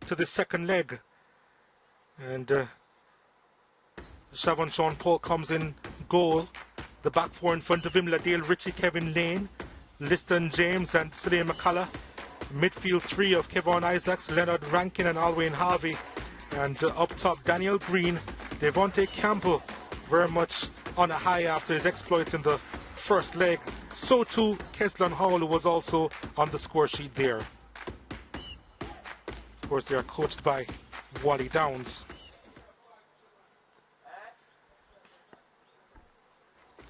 to the second leg. And Siobhan Sean Paul comes in goal. The back four in front of him, Ladale Ritchie, Kevin Lane, Liston James and Sule McCullough. Midfield three of Kevon Isaacs, Leonard Rankin and Alwyn Harvey. And up top, Daniel Green, Devontae Campbell, very much on a high after his exploits in the first leg. So too, Keslan Hall, who was also on the score sheet there. Of course, they are coached by Wally Downs.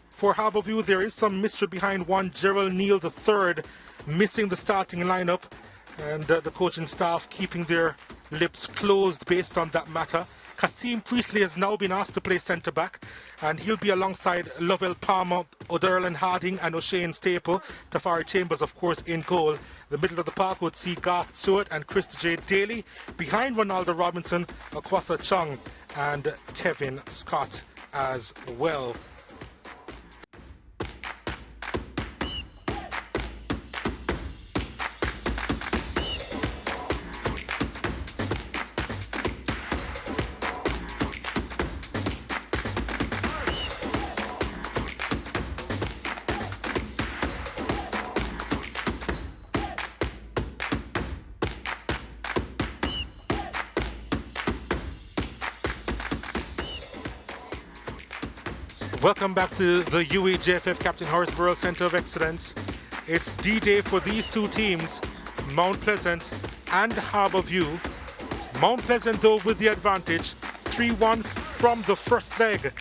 For Harbour View, there is some mystery behind one Gerald Neal III missing the starting lineup, and the coaching staff keeping their lips closed based on that matter. Kasim Priestley has now been asked to play centre-back, and he'll be alongside Lovell Palmer, O'Derlin Harding and O'Shane Staple. Tafari Chambers, of course, in goal. The middle of the park would see Garth Stewart and Krista J. Daly. Behind Ronaldo Robinson, Akwasa Chung and Tevin Scott as well. Welcome back to the UEJFF Captain Horace Centre of Excellence. It's D-Day for these two teams, Mount Pleasant and Harbour View. Mount Pleasant, though, with the advantage, 3-1 from the first leg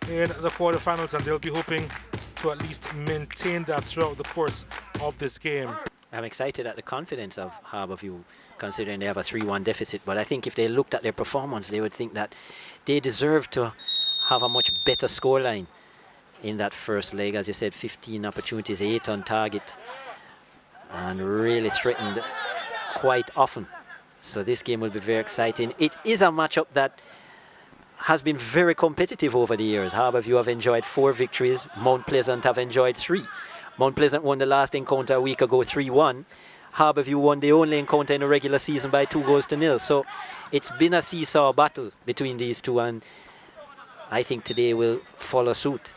in the quarterfinals, and they'll be hoping to at least maintain that throughout the course of this game. I'm excited at the confidence of Harbour View, considering they have a 3-1 deficit, but I think if they looked at their performance, they would think that they deserve to have a much better scoreline in that first leg. As you said, 15 opportunities, 8 on target, and really threatened quite often. So this game will be very exciting. It is a matchup that has been very competitive over the years. Harbour View have enjoyed 4 victories. Mount Pleasant have enjoyed 3. Mount Pleasant won the last encounter a week ago 3-1. Harbour View won the only encounter in the regular season by 2-0. So it's been a seesaw battle between these two, and I think today will follow suit.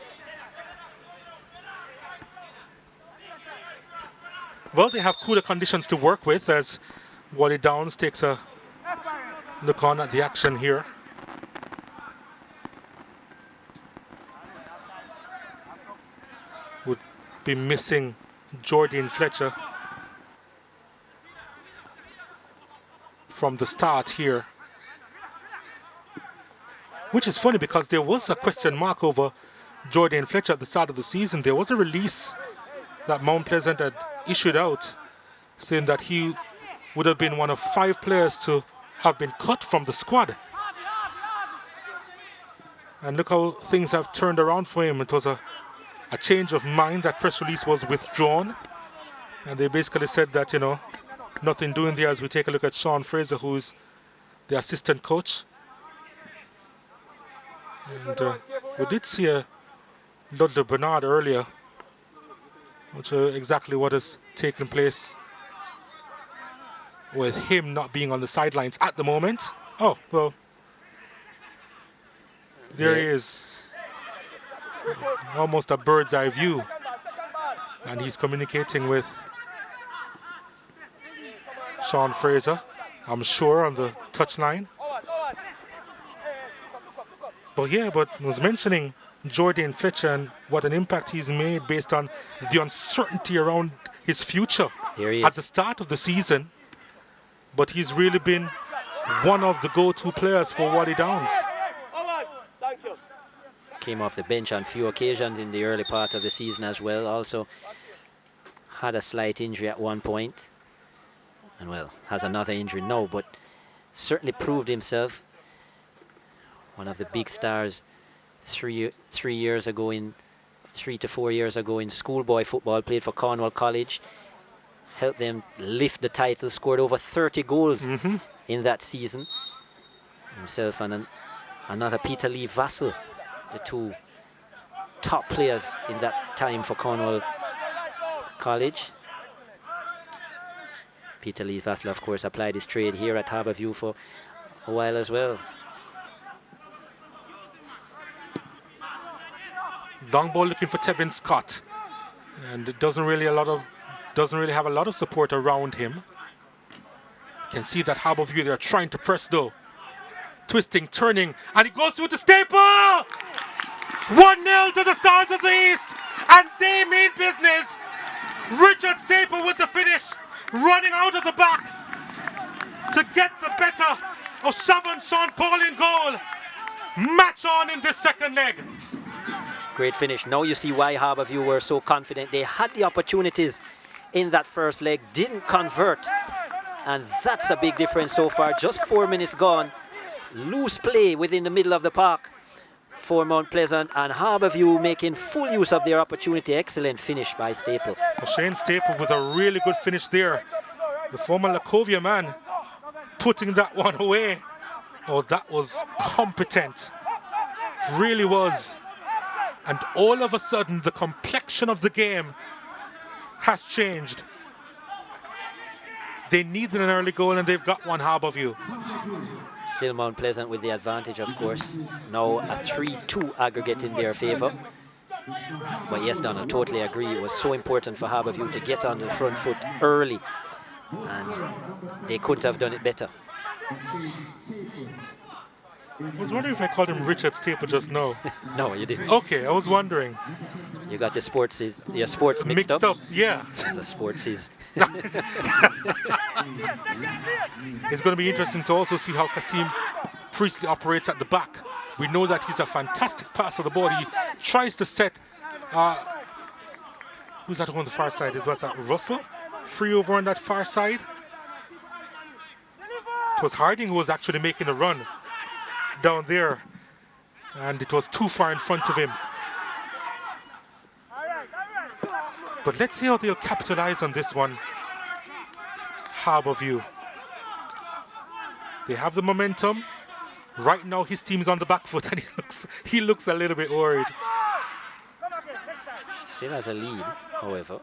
Well, they have cooler conditions to work with as Wally Downs takes a look on at the action here. Would be missing Jordan Fletcher from the start here. Which is funny because there was a question mark over Jordan Fletcher at the start of the season. There was a release that Mount Pleasant had issued out saying that he would have been one of 5 players to have been cut from the squad. And look how things have turned around for him. It was a change of mind. That press release was withdrawn, and they basically said that, you know, nothing doing there as we take a look at Sean Fraser, who's the assistant coach. And we did see a Ludlow Bernard earlier, which is exactly what has taken place with him not being on the sidelines at the moment. Oh, well, there he is. Almost a bird's eye view. And he's communicating with Sean Fraser, I'm sure, on the touchline. But yeah, but I was mentioning Jordan Fletcher and what an impact he's made based on the uncertainty around his future at the start of the season. But he's really been one of the go-to players for Wally Downs. Came off the bench on few occasions in the early part of the season as well. Also had a slight injury at one point, and well, has another injury now, but certainly proved himself one of the big stars 3 years ago, in 3 to 4 years ago in schoolboy football. Played for Cornwall College, helped them lift the title, scored over 30 goals in that season. Himself and another Peter Lee Vassell, the 2 top players in that time for Cornwall College. Peter Lee Vassler, of course, applied his trade here at Harbour View for a while as well. Long ball looking for Tevin Scott, and it doesn't really have a lot of support around him. You can see that Harbour View, they're trying to press though. Twisting, turning, and it goes through the staple! 1-0 to the Stars of the East, and they mean business. Richard Staple with the finish, running out of the back to get the better of Shavon Sean Paul in goal. Match on in this second leg. Great finish. Now you see why Harbour View were so confident. They had the opportunities in that first leg, didn't convert, and that's a big difference so far. Just 4 minutes gone. Loose play within the middle of the park for Mount Pleasant, and Harbour View making full use of their opportunity. Excellent finish by Staple. Shane Staple with a really good finish there. The former Lacovia man putting that one away. Oh, that was competent. Really was. And all of a sudden, the complexion of the game has changed. They needed an early goal, and they've got one, Harbour View. Still Mount Pleasant with the advantage, of course. Now a 3-2 aggregate in their favour. But yes, Don, I totally agree. It was so important for Harbour View to get on the front foot early, and they couldn't have done it better. I was wondering if I called him Richard Staple just now. No, you didn't. Okay, I was wondering. You got your sports mixed up. Yeah. The sports is. It's going to be interesting to also see how Kasim Priestley operates at the back. We know that he's a fantastic passer of the ball. He tries to set. Who's that on the far side? Was that Russell? Free over on that far side. It was Harding who was actually making a run down there, and it was too far in front of him. But let's see how they'll capitalize on this one. Harbour View. They have the momentum. Right now his team's on the back foot, and he looks a little bit worried. Still has a lead, however.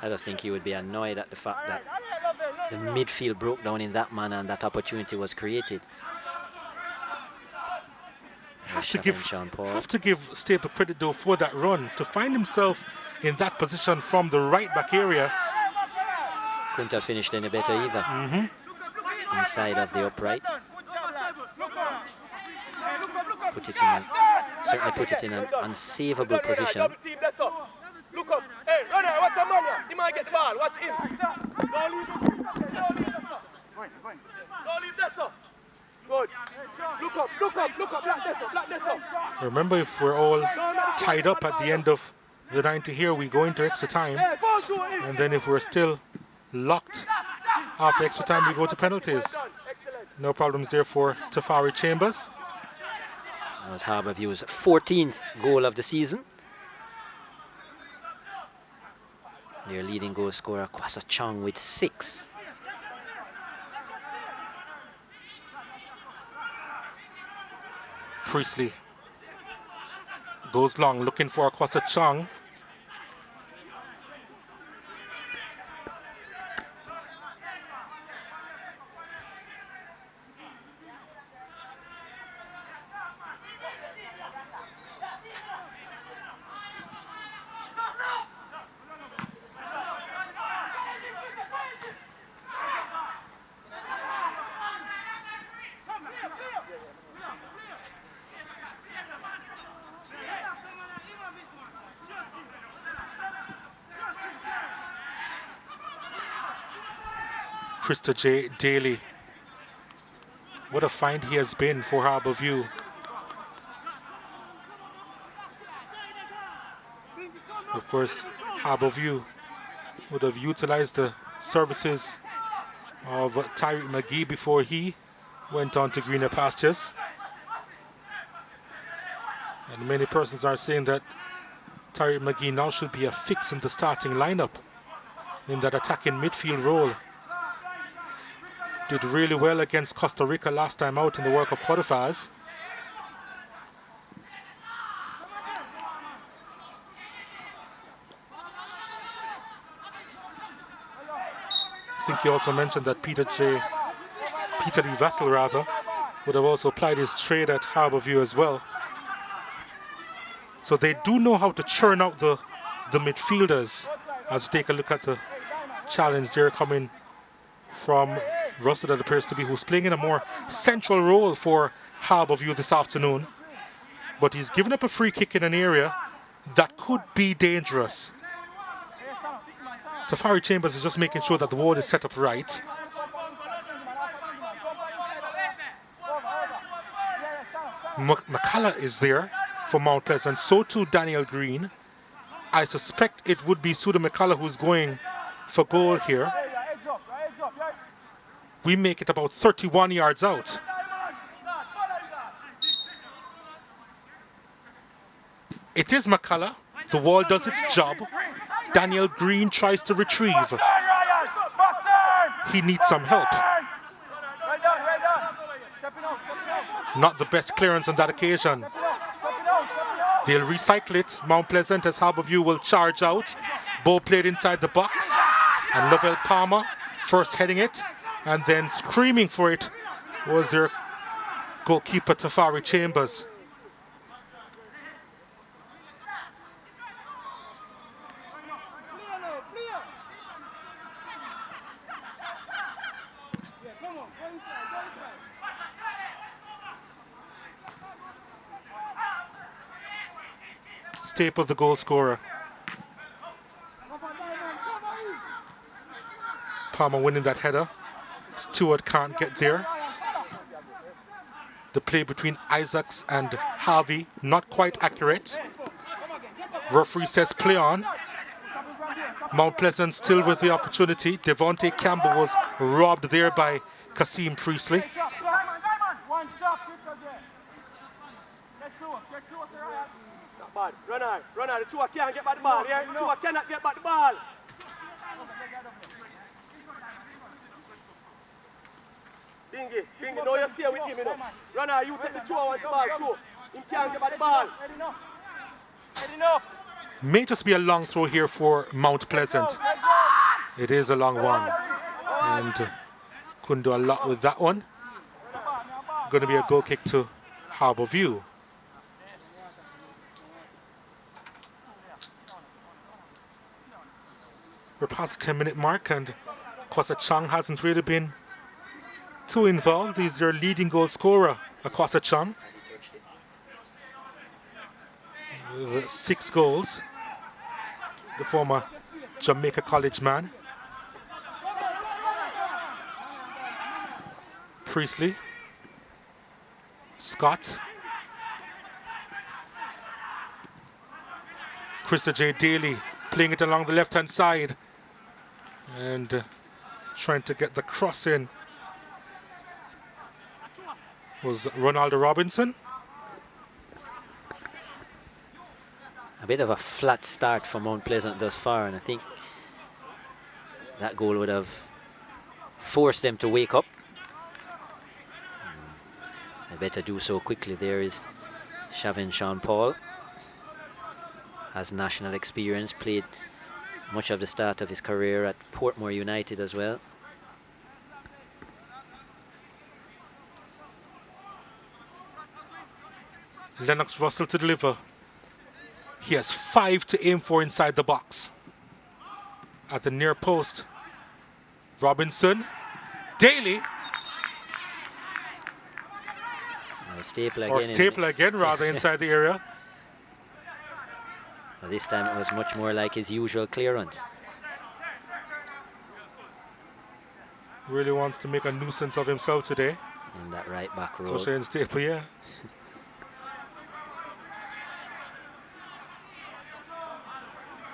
I just think he would be annoyed at the fact that the midfield broke down in that manner and that opportunity was created. Have to give Staple credit though for that run. To find himself in that position from the right back area. Couldn't have finished any better either. Inside of the upright. Certainly put it in an unsavable position. Look up. Hey, runner, watch a man. He might get the ball. Watch him. Don't leave this up. Good. Look up. Black this up. Remember, if we're all tied up at the end of the 90 here, we go into extra time. And then if we're still locked after extra time, we go to penalties. No problems there for Tafari Chambers. That was Harbour View's 14th goal of the season. Their leading goal scorer, Kwasa Chong, with 6. Priestley goes long, looking for Kwasa Chong. Krista J. Daly. What a find he has been for Harbour View. Of course, Harbour View would have utilized the services of Tyreek McGee before he went on to greener pastures. And many persons are saying that Tyreek McGee now should be a fix in the starting lineup in that attacking midfield role. Did really well against Costa Rica last time out in the World Cup quarterfinals. think you also mentioned that Peter Lee Vassell rather, would have also applied his trade at Harbour View as well. So they do know how to churn out the midfielders. As we take a look at the challenge there coming from Russell, that appears to be who's playing in a more central role for Harbour View this afternoon. But he's given up a free kick in an area that could be dangerous. Tafari Chambers is just making sure that the wall is set up right. McCullough is there for Mount Pleasant, so too Daniel Green. I suspect it would be Suda McCullough who's going for goal here. We make it about 31 yards out. It is McCullough. The wall does its job. Daniel Green tries to retrieve. He needs some help. Not the best clearance on that occasion. They'll recycle it. Mount Pleasant as Harbour View will charge out. Ball played inside the box. And Lovell Palmer first heading it. And then screaming for it was their goalkeeper Tafari Chambers. Staple, the goal scorer. Palmer winning that header. Stewart can't get there. The play between Isaacs and Harvey, not quite accurate. Referee says play on. Mount Pleasant still with the opportunity. Devontae Campbell was robbed there by Kasim Priestley. Runner, the two can't get back the ball, yeah? The two cannot get back the ball. Bingy, no, you stay with him, you know. Runner, you take the two on the ball, too. He can't get back the ball. Head enough. May just be a long throw here for Mount Pleasant. It is a long one. And couldn't do a lot with that one. Going to be a goal kick to Harbour View. We're past the 10-minute mark, and Kwasa Chang hasn't really been too involved. He's their leading goal scorer, Kwasa Chang. With 6 goals. The former Jamaica College man. Priestley. Scott. Krista J. Daly playing it along the left-hand side. And trying to get the cross in was Ronaldo Robinson. A bit of a flat start for Mount Pleasant thus far, and I think that goal would have forced them to wake up. They better do so quickly. There is Shavin Sean Paul. Has national experience, played much of the start of his career at Portmore United as well. Lennox Russell to deliver. He has 5 to aim for inside the box. At the near post, Robinson, Daly. Staple again rather inside the area. Well, this time it was much more like his usual clearance. Really wants to make a nuisance of himself today. In that right back row. Staple, yeah.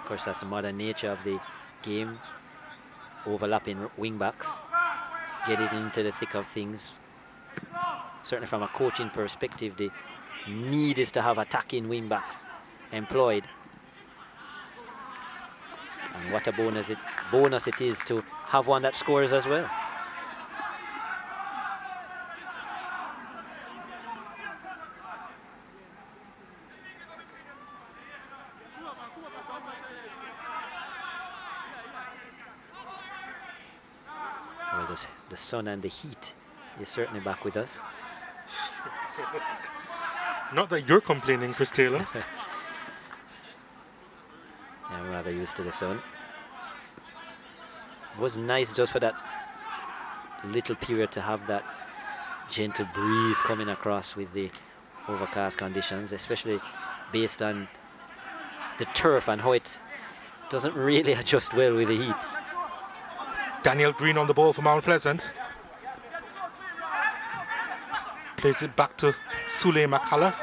Of course, that's the modern nature of the game. Overlapping wing backs. Get it into the thick of things. Certainly from a coaching perspective, the need is to have attacking wing backs employed. And what a bonus it is to have one that scores as well. the sun and the heat is certainly back with us. Not that you're complaining, Chris Taylor. I'm rather used to the sun. It was nice just for that little period to have that gentle breeze coming across with the overcast conditions, especially based on the turf and how it doesn't really adjust well with the heat. Daniel Green on the ball for Mount Pleasant. Plays it back to Sule McCullough.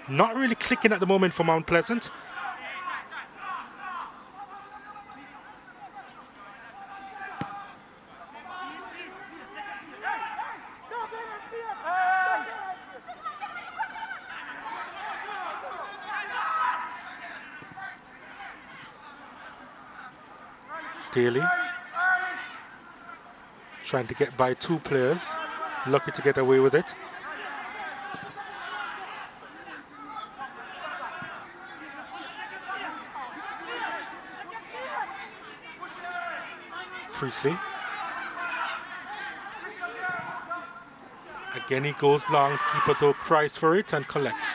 Not really clicking at the moment for Mount Pleasant. Daly trying to get by two players, lucky to get away with it. Priestley. Again he goes long, keeper though cries for it and collects.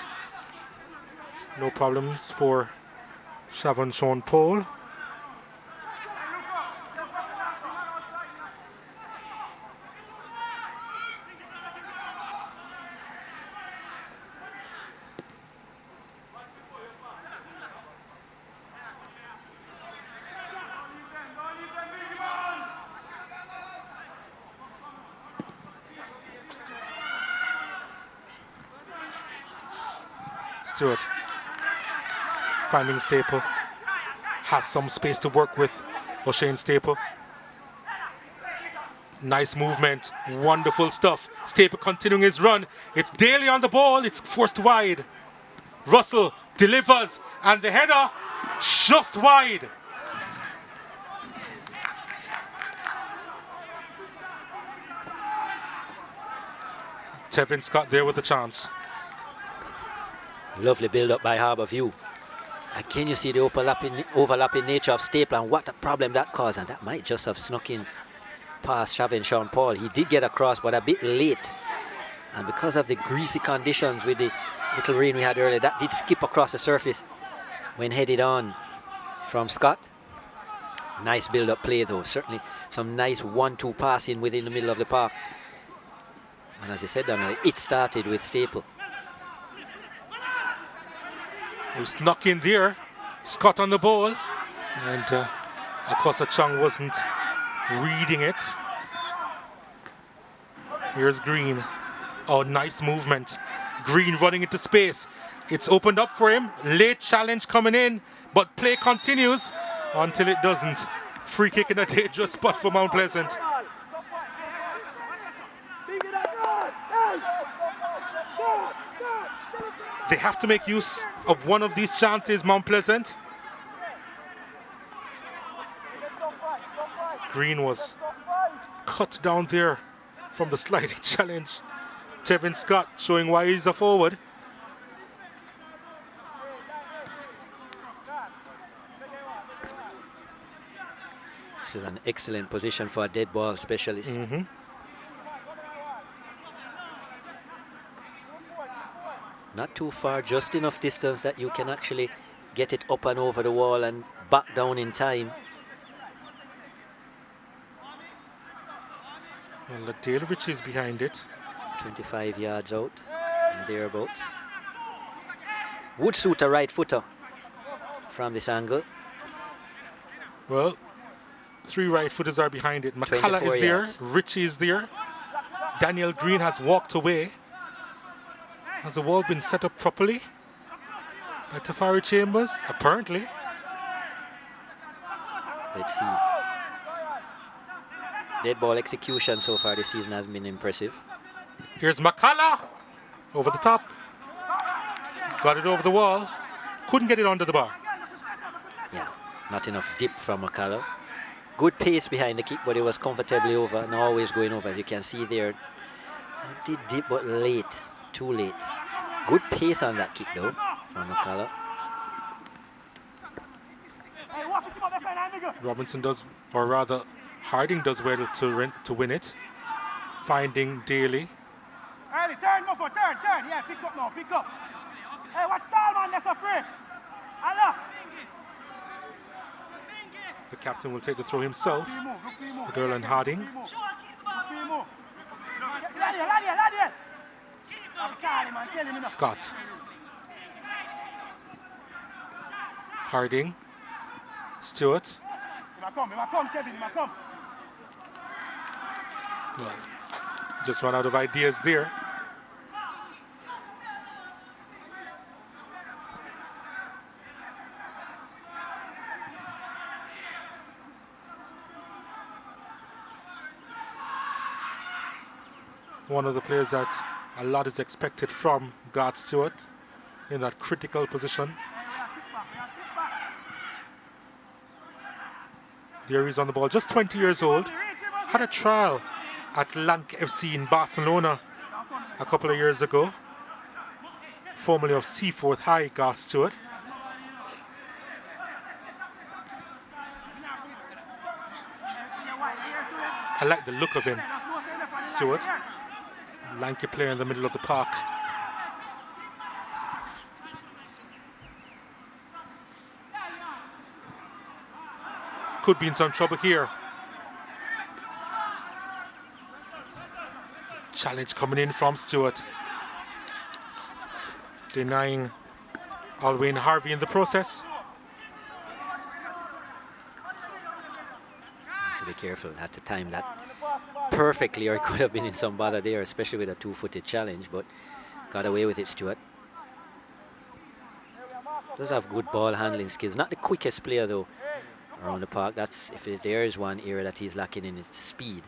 No problems for Shavon Sean Paul. Stewart finding Staple, has some space to work with. O'Shane Staple, nice movement, wonderful stuff. Staple continuing his run. It's Daly on the ball, it's forced wide. Russell delivers and the header just wide. Tevin Scott there with the chance. Lovely build-up by Harbour View. Again, you see the overlapping nature of Staple and what a problem that caused. And that might just have snuck in past Shavon Sean Paul. He did get across, but a bit late. And because of the greasy conditions with the little rain we had earlier, that did skip across the surface when headed on from Scott. Nice build-up play though. Certainly some nice 1-2 passing within the middle of the park. And as I said, it started with Staple. He snuck in there, Scott on the ball, and Akosa Chung wasn't reading it. Here's Green. Oh, nice movement. Green running into space. It's opened up for him. Late challenge coming in, but play continues until it doesn't. Free kick in a dangerous spot for Mount Pleasant. They have to make use of one of these chances, Mount Pleasant. Green was cut down there from the sliding challenge. Tevin Scott showing why he's a forward. This is an excellent position for a dead ball specialist. Not too far, just enough distance that you can actually get it up and over the wall and back down in time. Well, Daleridge is behind it. 25 yards out and thereabouts. Would suit a right footer from this angle. Well, 3 right footers are behind it. McCullough is there, yards. Richie is there. Daniel Green has walked away. Has the wall been set up properly by Tafari Chambers? Apparently. Let's see. Dead ball execution so far this season has been impressive. Here's McCullough over the top. Got it over the wall. Couldn't get it under the bar. Yeah, not enough dip from McCullough. Good pace behind the kick, but it was comfortably over and always going over, as you can see there. It did dip, but late. Too late. Good pace on that kick though from McCullough. Robinson does, or rather Harding does well to win it. Finding Daly. Early, turn, Muffo, turn. Yeah, pick up now, pick up. Hey, watch Stallman, that's a free. Allah. The captain will take the throw himself. Derlan Harding. Scott. Harding. Stewart. Come, Kevin, come. Well, just run out of ideas there. One of the players that a lot is expected from Garth Stewart in that critical position. There he's on the ball, just 20 years old. Had a trial at Lank FC in Barcelona a couple of years ago. Formerly of Seaforth High, Garth Stewart. I like the look of him, Stewart. Lanky player in the middle of the park. Could be in some trouble here. Challenge coming in from Stewart. Denying Alwyn Harvey in the process. So be careful, had to time that perfectly, or it could have been in some bother there, especially with a two-footed challenge, but got away with it, Stewart. Does have good ball handling skills. Not the quickest player though around the park. That's if there is one area that he's lacking in, it's speed,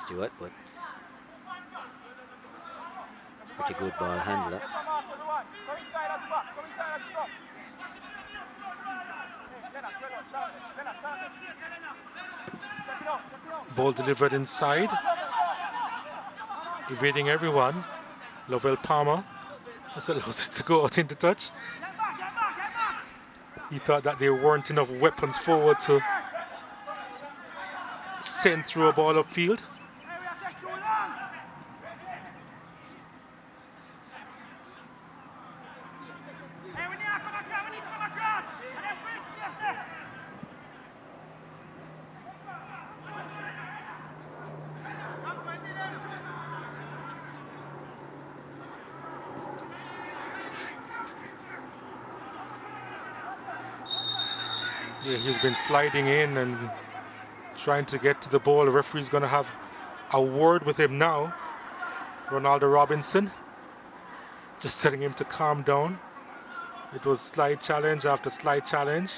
Stewart, but pretty good ball handler. Ball delivered inside, evading everyone. Lovell Palmer just allows it to go out into touch. He thought that there weren't enough weapons forward to send through a ball upfield. Yeah, he's been sliding in and trying to get to the ball. The referee's going to have a word with him now. Ronaldo Robinson, just telling him to calm down. It was slide challenge after slide challenge.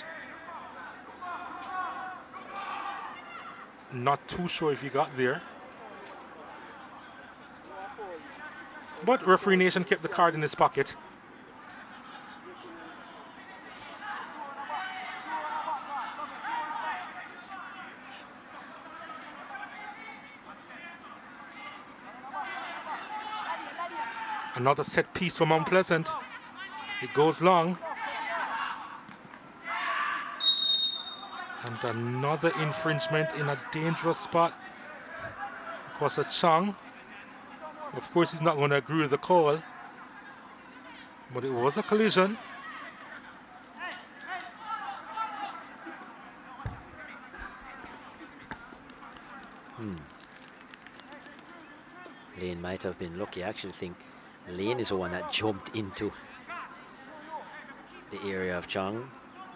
Not too sure if he got there. But referee nation kept the card in his pocket. Another set piece for Mount Pleasant. It goes long. And another infringement in a dangerous spot. Was a Chong. Of course, he's not going to agree with the call. But it was a collision. Lane might have been lucky. I actually think Lane is the one that jumped into the area of Chong.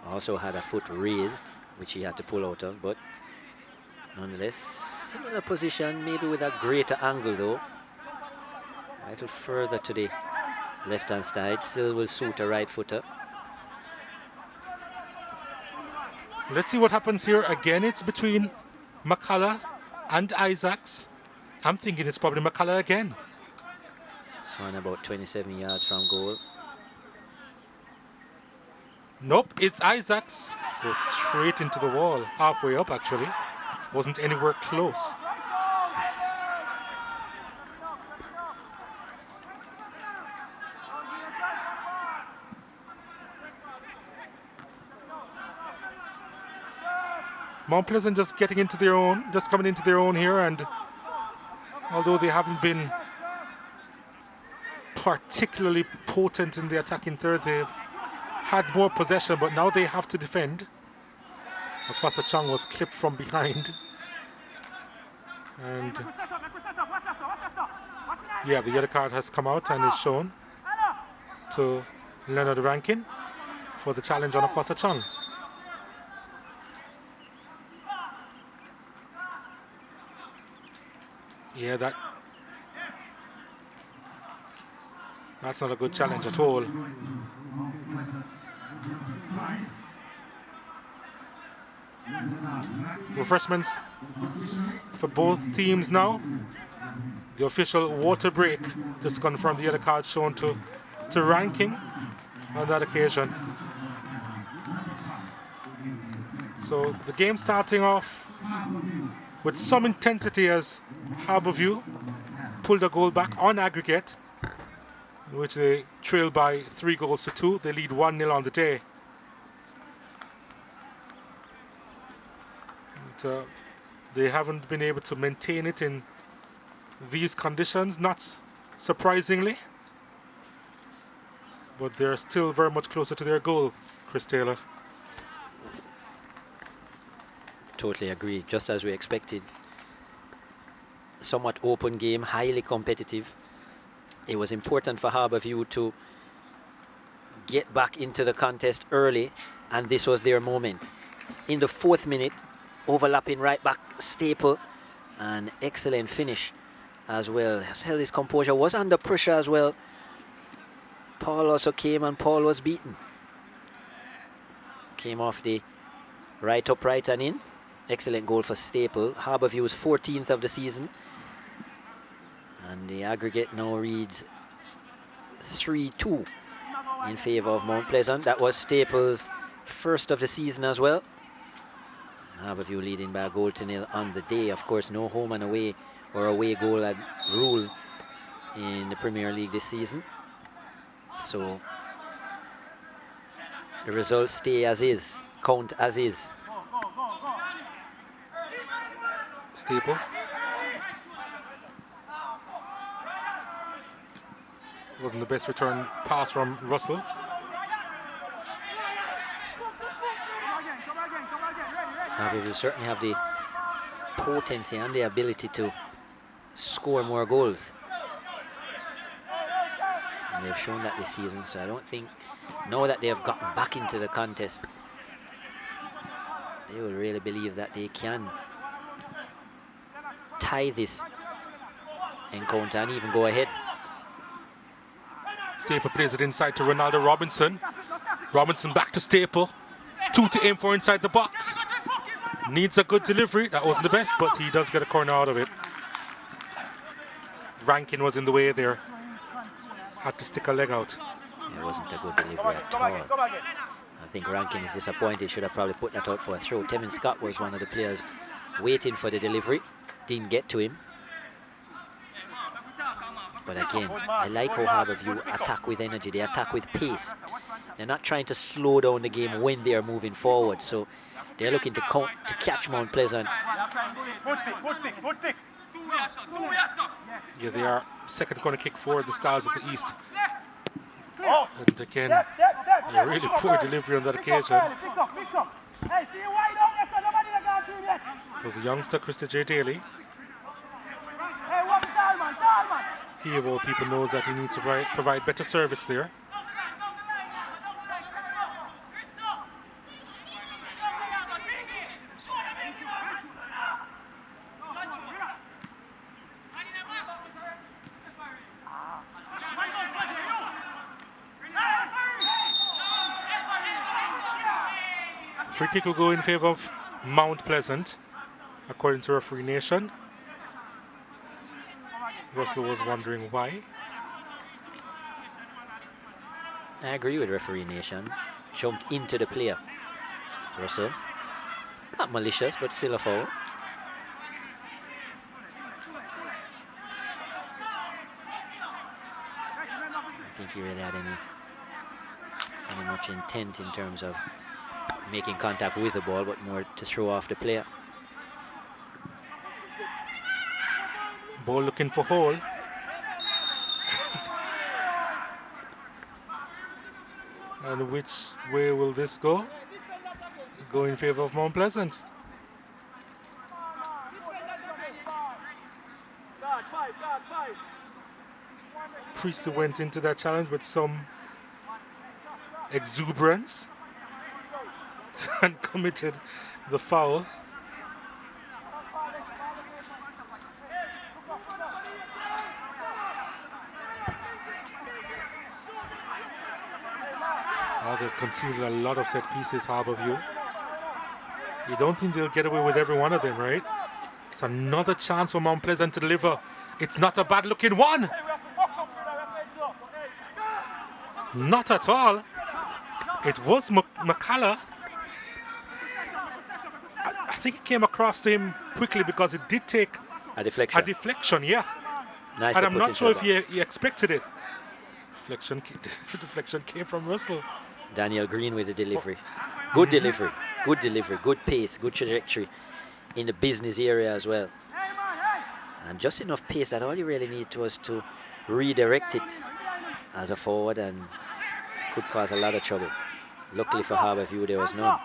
Also had a foot raised, which he had to pull out of, but nonetheless, similar position, maybe with a greater angle though. A little further to the left-hand side, still will suit a right footer. Let's see what happens here. Again, it's between McCullough and Isaacs. I'm thinking it's probably McCullough again. So on about 27 yards from goal. Nope, it's Isaacs. Goes straight into the wall, halfway up actually. Wasn't anywhere close. Mount Pleasant just getting into their own, just coming into their own here, and although they haven't been particularly potent in the attacking third, they've had more possession, but now they have to defend. Akwasa Chung was clipped from behind. And yeah, the yellow card has come out and is shown to Leonard Rankin for the challenge on Akwasa Chung. Yeah, that's not a good challenge at all. Refreshments for both teams now. The official water break just confirmed the yellow card shown to Ranking on that occasion. So the game starting off with some intensity as Harbour View pulled a goal back on aggregate, in which they trail by 3-2. They lead 1-0 on the day. And, they haven't been able to maintain it in these conditions, not surprisingly, but they're still very much closer to their goal, Chris Taylor. Totally agree, just as we expected. Somewhat open game, highly competitive. It was important for Harbour View to get back into the contest early, and this was their moment. In the 4th minute, overlapping right back Staple, an excellent finish as well. Has held his composure, was under pressure as well. Paul also came and Paul was beaten. Came off the right upright and in. Excellent goal for Staple. Harbour View's 14th of the season. And the aggregate now reads 3-2 in favour of Mount Pleasant. That was Staple's first of the season as well. Harbour View leading by a 0 on the day. Of course, no home and away or away goal rule in the Premier League this season. So the results stay as is, count as is. Staple. Wasn't the best return pass from Russell. Harbour will certainly have the potency and the ability to score more goals. And they've shown that this season, so I don't think, now that they have gotten back into the contest, they will really believe that they can tie this encounter and even go ahead. Staple plays it inside to Ronaldo Robinson. Robinson back to Staple. 2 to aim for inside the box. Needs a good delivery. That wasn't the best, but he does get a corner out of it. Rankin was in the way there. Had to stick a leg out. It wasn't a good delivery at all. I think Rankin is disappointed. Should have probably put that out for a throw. Tevin Scott was one of the players waiting for the delivery. Didn't get to him. But again, I like how Harbour View attack with energy. They attack with pace. They're not trying to slow down the game when they are moving forward. So they're looking to catch Mount Pleasant. Yeah, they are second corner kick for the Stars of the East. And again, a really poor delivery on that occasion. It was a youngster, Krista J. Daly. He, of all people, knows that he needs to provide better service there. Free kick will go in favour of Mount Pleasant, according to Referee Nation. Russell was wondering why. I agree with Referee Nation. Jumped into the player. Russell. Not malicious, but still a foul. I think he really had any much intent in terms of making contact with the ball, but more to throw off the player. Ball looking for hole. And which way will this go? Go in favor of Mount Pleasant. Priestley went into that challenge with some exuberance and committed the foul. Oh, they've conceded a lot of set pieces, Harbour View. You don't think they'll get away with every one of them, right? It's another chance for Mount Pleasant to deliver. It's not a bad looking one. Not at all. It was McCullough. I think it came across to him quickly because it did take a deflection. A deflection, yeah. Nice. And I'm not sure if he expected it. Deflection came from Russell. Daniel Green with the delivery. Good delivery. Good delivery. Good pace. Good trajectory in the business area as well. And just enough pace that all you really need was to redirect it as a forward, and could cause a lot of trouble. Luckily for Harbour View, there was none.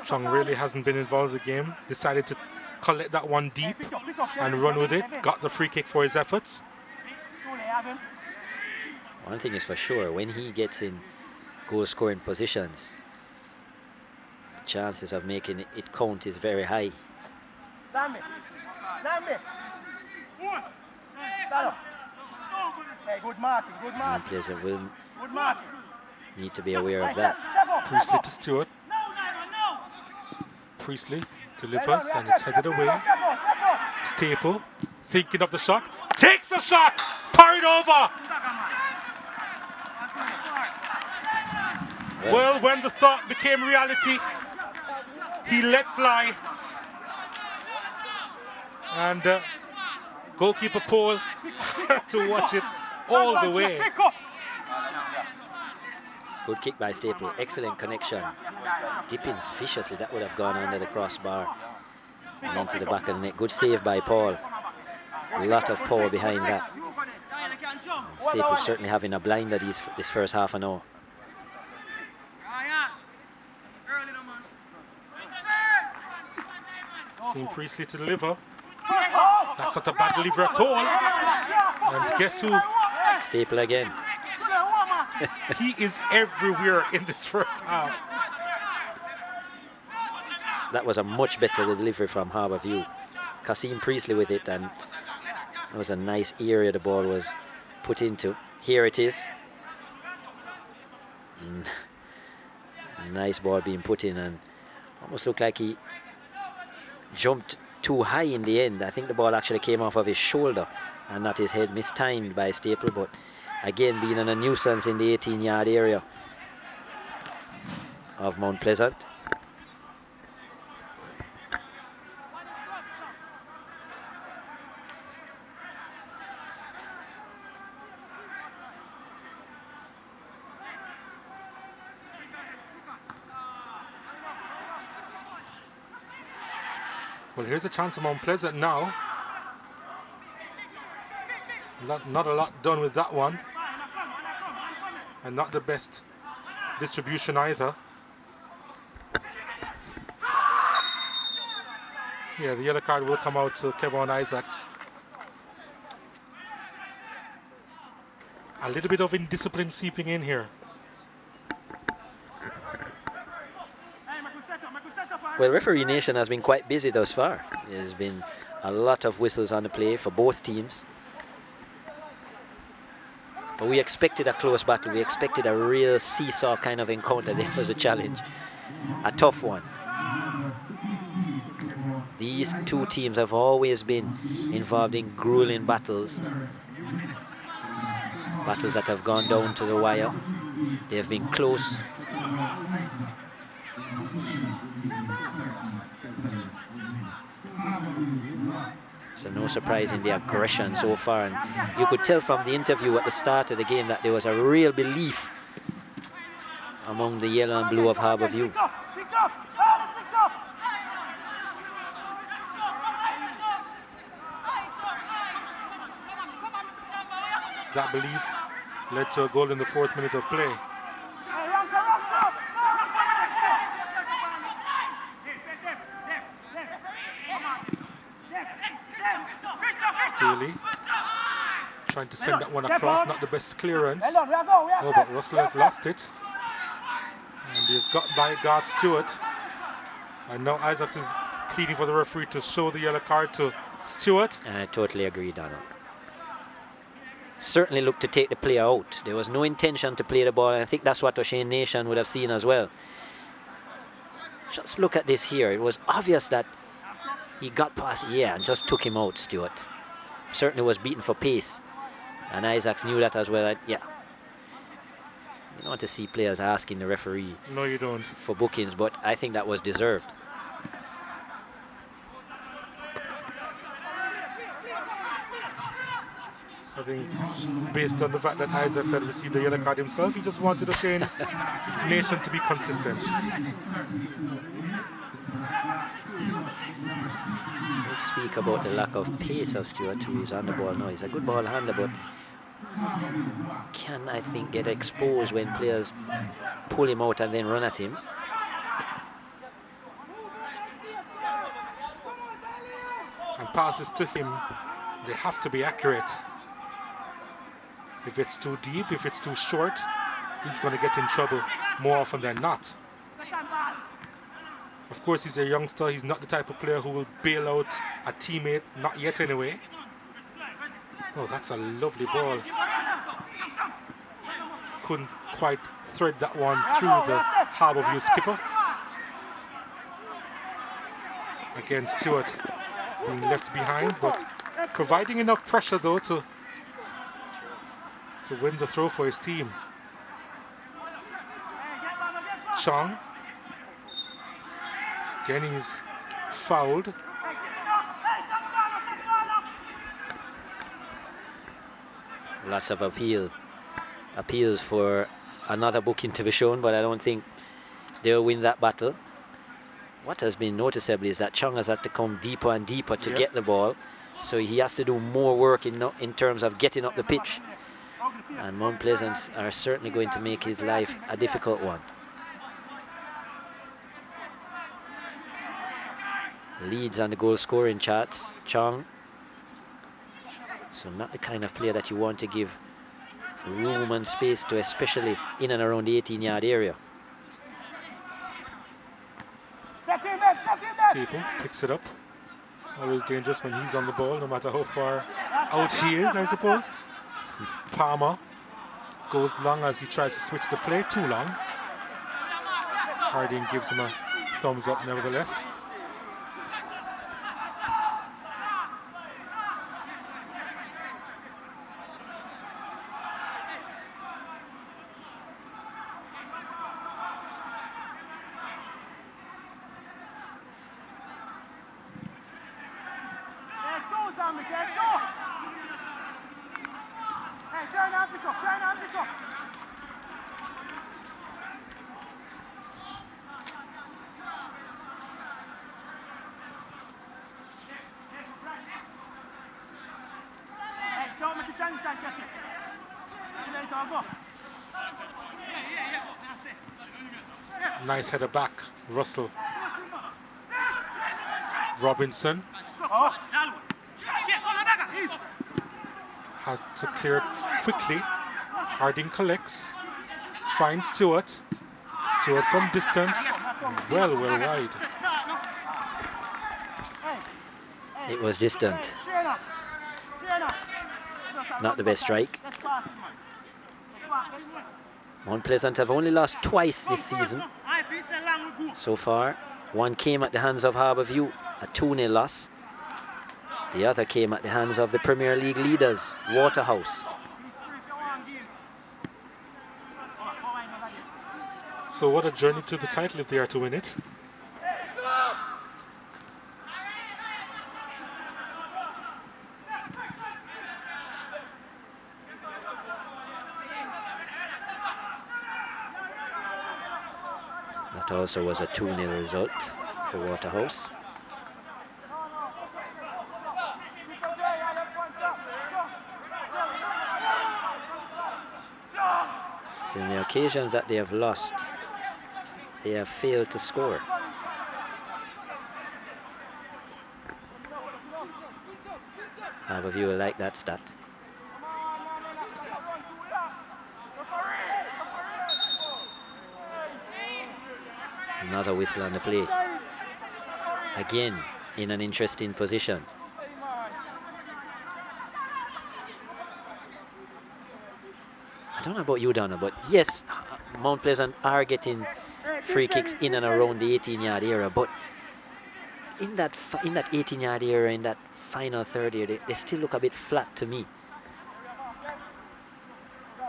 Chung really hasn't been involved in the game. Decided to collect that one deep and run with it. Got the free kick for his efforts. One thing is for sure, when he gets in goal scoring positions, the chances of making it count is very high. Good marking, good marking. Players will need to be aware of that. Priestley to Stewart. Priestley delivers and it's headed away. Staple thinking of the shot. Takes the shot! Parried over! Well, when the thought became reality, he let fly. And goalkeeper Paul had to watch it all the way. Good kick by Staple. Excellent connection. Dipping viciously. That would have gone under the crossbar and into the back of the net. Good save by Paul. A lot of power behind that. And Staple certainly having a blinder this first half an hour. Seeing Priestley to deliver. That's not a bad delivery at all. And guess who? Staple again. He is everywhere in this first half. That was a much better delivery from Harbour View. Kasim Priestley with it, and it was a nice area the ball was put into. Here it is. Nice ball being put in, and almost looked like he jumped too high in the end. I think the ball actually came off of his shoulder and not his head, mistimed by Staple, but again being a nuisance in the 18-yard area of Mount Pleasant. Well, here's a chance for Mount Pleasant now. Not a lot done with that one. And not the best distribution either. Yeah, the yellow card will come out to Kevon Isaacs. A little bit of indiscipline seeping in here. Well, referee nation has been quite busy thus far. There's been a lot of whistles on the play for both teams. But we expected a close battle. We expected a real seesaw kind of encounter. There was a challenge, a tough one. These two teams have always been involved in grueling battles. Battles that have gone down to the wire. They have been close. So no surprise in the aggression so far, and you could tell from the interview at the start of the game that there was a real belief among the yellow and blue of Harbour View. That belief led to a goal in the 4th minute of play. Daly trying to send that one across, not the best clearance. Oh, but Russell has lost it. And he's got by Garth Stewart. And now Isaacs is pleading for the referee to show the yellow card to Stewart. I totally agree, Donald. Certainly looked to take the player out. There was no intention to play the ball, and I think that's what O'Shane Nation would have seen as well. Just look at this here. It was obvious that he got past, and just took him out, Stewart. Certainly was beaten for pace. And Isaacs knew that as well. You don't want to see players asking the referee. No, you don't. For bookings, but I think that was deserved. I think based on the fact that Isaacs had received the yellow card himself, he just wanted O'Shane Nation to be consistent. Let's speak about the lack of pace of Stewart, who is on the ball now. He's a good ball handler, but can, I think, get exposed when players pull him out and then run at him. And passes to him, they have to be accurate. If it's too deep, if it's too short, he's going to get in trouble more often than not. Of course, he's a youngster. He's not the type of player who will bail out a teammate, not yet anyway. Oh, that's a lovely ball. Couldn't quite thread that one through the Harbour View skipper. Again, Stewart being left behind, but providing enough pressure though to win the throw for his team. Chong. Again, he's fouled. Lots of appeals for another booking to be shown, but I don't think they'll win that battle. What has been noticeable is that Chong has had to come deeper and deeper to get the ball, so he has to do more work in terms of getting up the pitch. And Mount Pleasant are certainly going to make his life a difficult one. Leads on the goal scoring charts, Chong. So not the kind of player that you want to give room and space to, especially in and around the 18-yard area. People picks it up. Always dangerous when he's on the ball, no matter how far out he is, I suppose. Palmer goes long as he tries to switch the play. Too long. Harding gives him a thumbs up nevertheless. Nice header back, Russell. Robinson had to clear it quickly. Harding collects, finds Stewart. Stewart from distance, well wide. It was distant. Not the best strike. Mount Pleasant have only lost twice this season so far. One came at the hands of Harbour View, a 2-0 loss. The other came at the hands of the Premier League leaders, Waterhouse. So what a journey to the title if they are to win it. That also was a 2-0 result for Waterhouse. So in the occasions that they have lost, they have failed to score. Harbour View will like that stat. Another whistle on the play. Again, in an interesting position. I don't know about you, Donna, but yes, Mount Pleasant are getting free kicks in and around the 18-yard area, but in that 18-yard area, in that final third area, they still look a bit flat to me.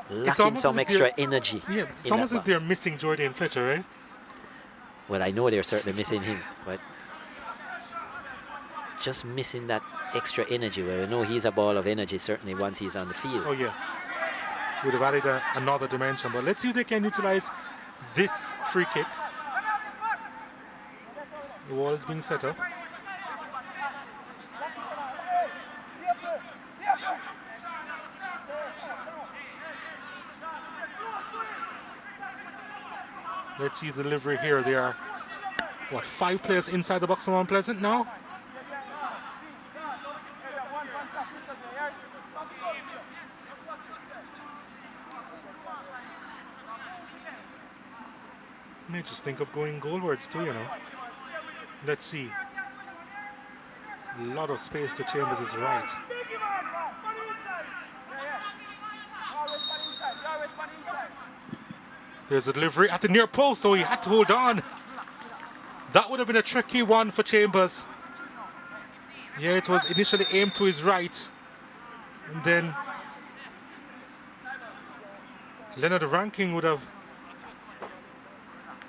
Lacking some extra energy. Yeah, it's almost like they're missing Jordan Fletcher, right? Well, I know they're certainly missing him, but just missing that extra energy. Where I know he's a ball of energy, certainly once he's on the field. Oh yeah, would have added another dimension. But let's see if they can utilize this free kick. The wall is being set up. Let's see the delivery here. There are, what, 5 players inside the box of Mount Pleasant now? May just think of going goalwards too, you know. Let's see. A lot of space to Chambers is right. There's a delivery at the near post. Oh, he had to hold on. That would have been a tricky one for Chambers. Yeah, it was initially aimed to his right. And then Leonard Rankin would have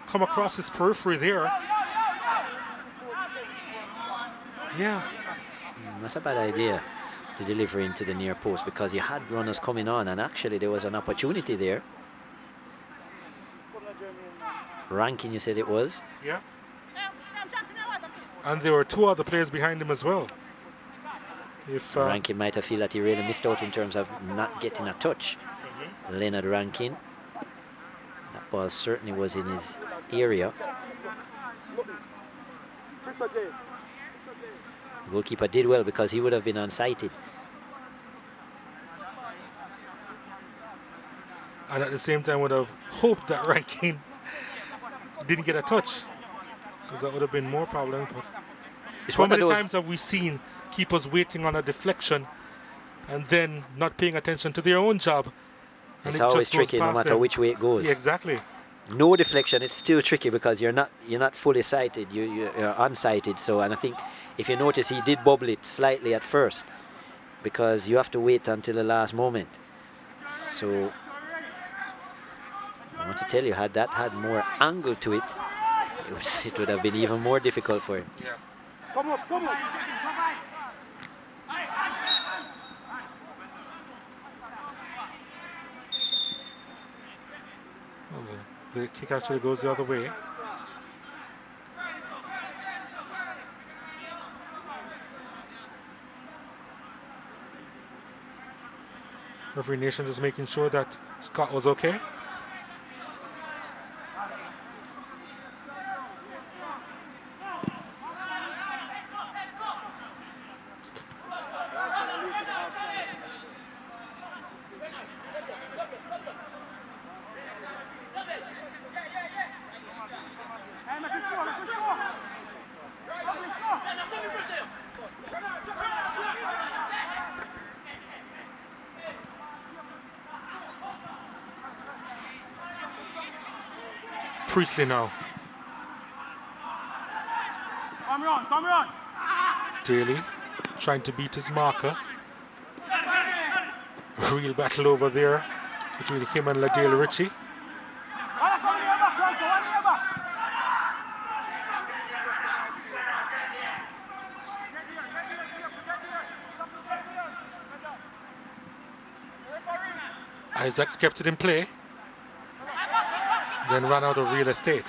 come across his periphery there. Yeah. Not a bad idea, the delivery into the near post, because you had runners coming on, and actually there was an opportunity there. Rankin, you said it was? Yeah. And there were 2 other players behind him as well. If Rankin might have felt that he really missed out in terms of not getting a touch. Leonard Rankin. That ball certainly was in his area. The goalkeeper did well because he would have been unsighted. And at the same time would have hoped that Rankin didn't get a touch, because that would have been more problems. But how many times have we seen keepers waiting on a deflection and then not paying attention to their own job? And it's always tricky no matter which way it goes. Yeah, exactly. No deflection, it's still tricky because you're not fully sighted, you're unsighted. So, and I think if you notice, he did bobble it slightly at first because you have to wait until the last moment. So I want to tell you, had that had more angle to it, it would have been even more difficult for him. Yeah. Come on, come on. Well, the kick actually goes the other way. Referee Nation just making sure that Scott was okay. Priestley now. Come on. Daly trying to beat his marker. Real battle over there between him and Ladale Ritchie. Isaacs kept it in play, then ran out of real estate.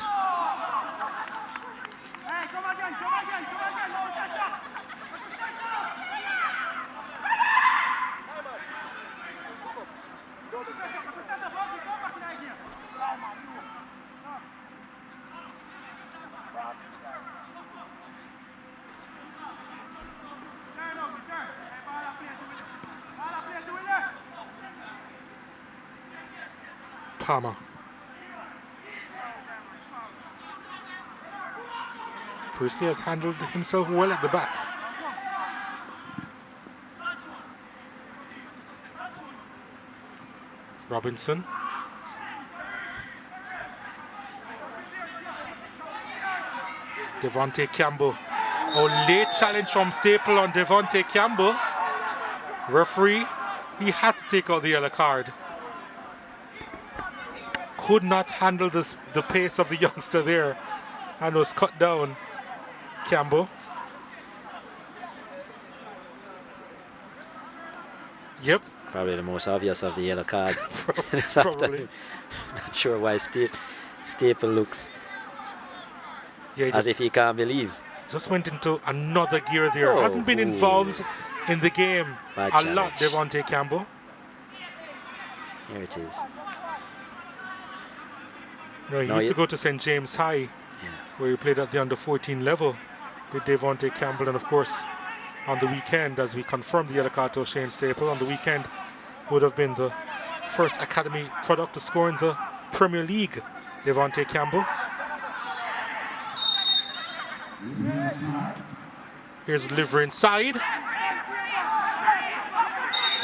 Palmer. Priestley has handled himself well at the back. Robinson. Devontae Campbell. Oh, late challenge from Staple on Devontae Campbell. Referee, he had to take out the yellow card. Could not handle the pace of the youngster there and was cut down. Campbell. Yep. Probably the most obvious of the yellow cards. Probably. Not sure why Staple looks as if he can't believe. Just went into another gear there. Oh, Hasn't been involved in the game bad a challenge. lot, Devontae Campbell. Here it is. No, he used to go to St. James High, where he played at the under-14 level with Devontae Campbell. And of course, on the weekend, as we confirmed the yellow card to Shane Staple, on the weekend would have been the first academy product to score in the Premier League, Devontae Campbell. Here's Liver inside.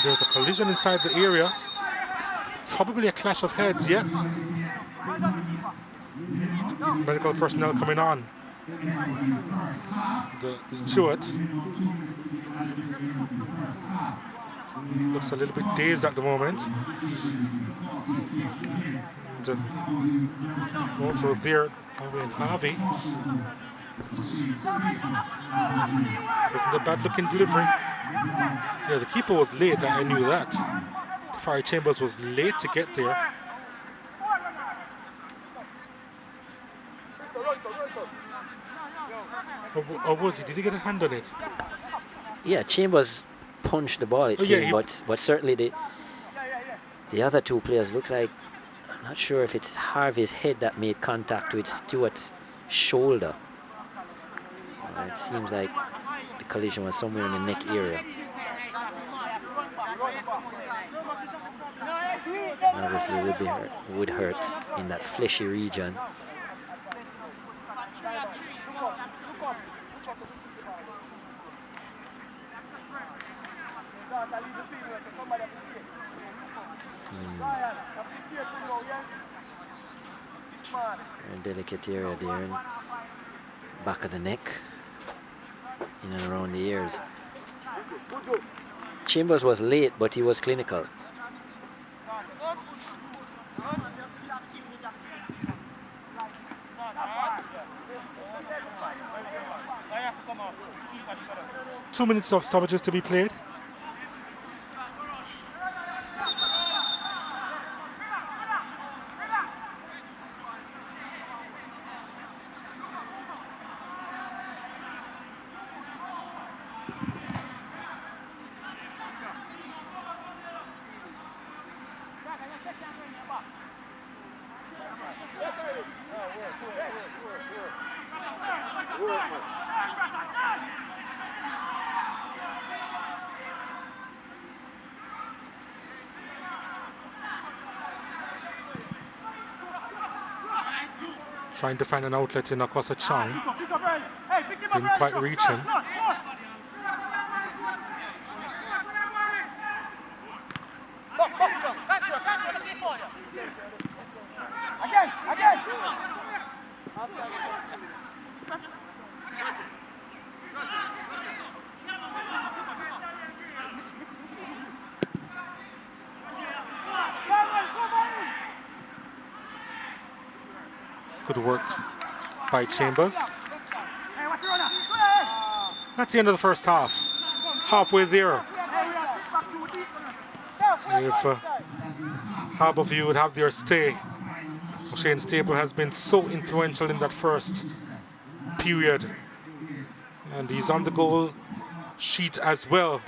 There's a collision inside the area. Probably a clash of heads, yes. Medical personnel coming on. The Stewart looks a little bit dazed at the moment. And also there, Harvey. Wasn't a bad looking delivery. Yeah, the keeper was late, I knew that. Fire Chambers was late to get there. Or was he? Did he get a hand on it? Yeah, Chambers punched the ball, it seemed, but certainly the other two players look like, I'm not sure if it's Harvey's head that made contact with Stewart's shoulder. It seems like the collision was somewhere in the neck area. Obviously would hurt in that fleshy region. Very delicate area there, in back of the neck, in and around the ears. Chambers was late, but he was clinical. Two minutes of stoppages to be played. Trying to find an outlet in Akwasa Chang. Didn't quite reach him. Good work by Chambers. That's the end of the first half. Halfway there. If Harbour View would have their stay, Shane Staple has been so influential in that first period. And he's on the goal sheet as well.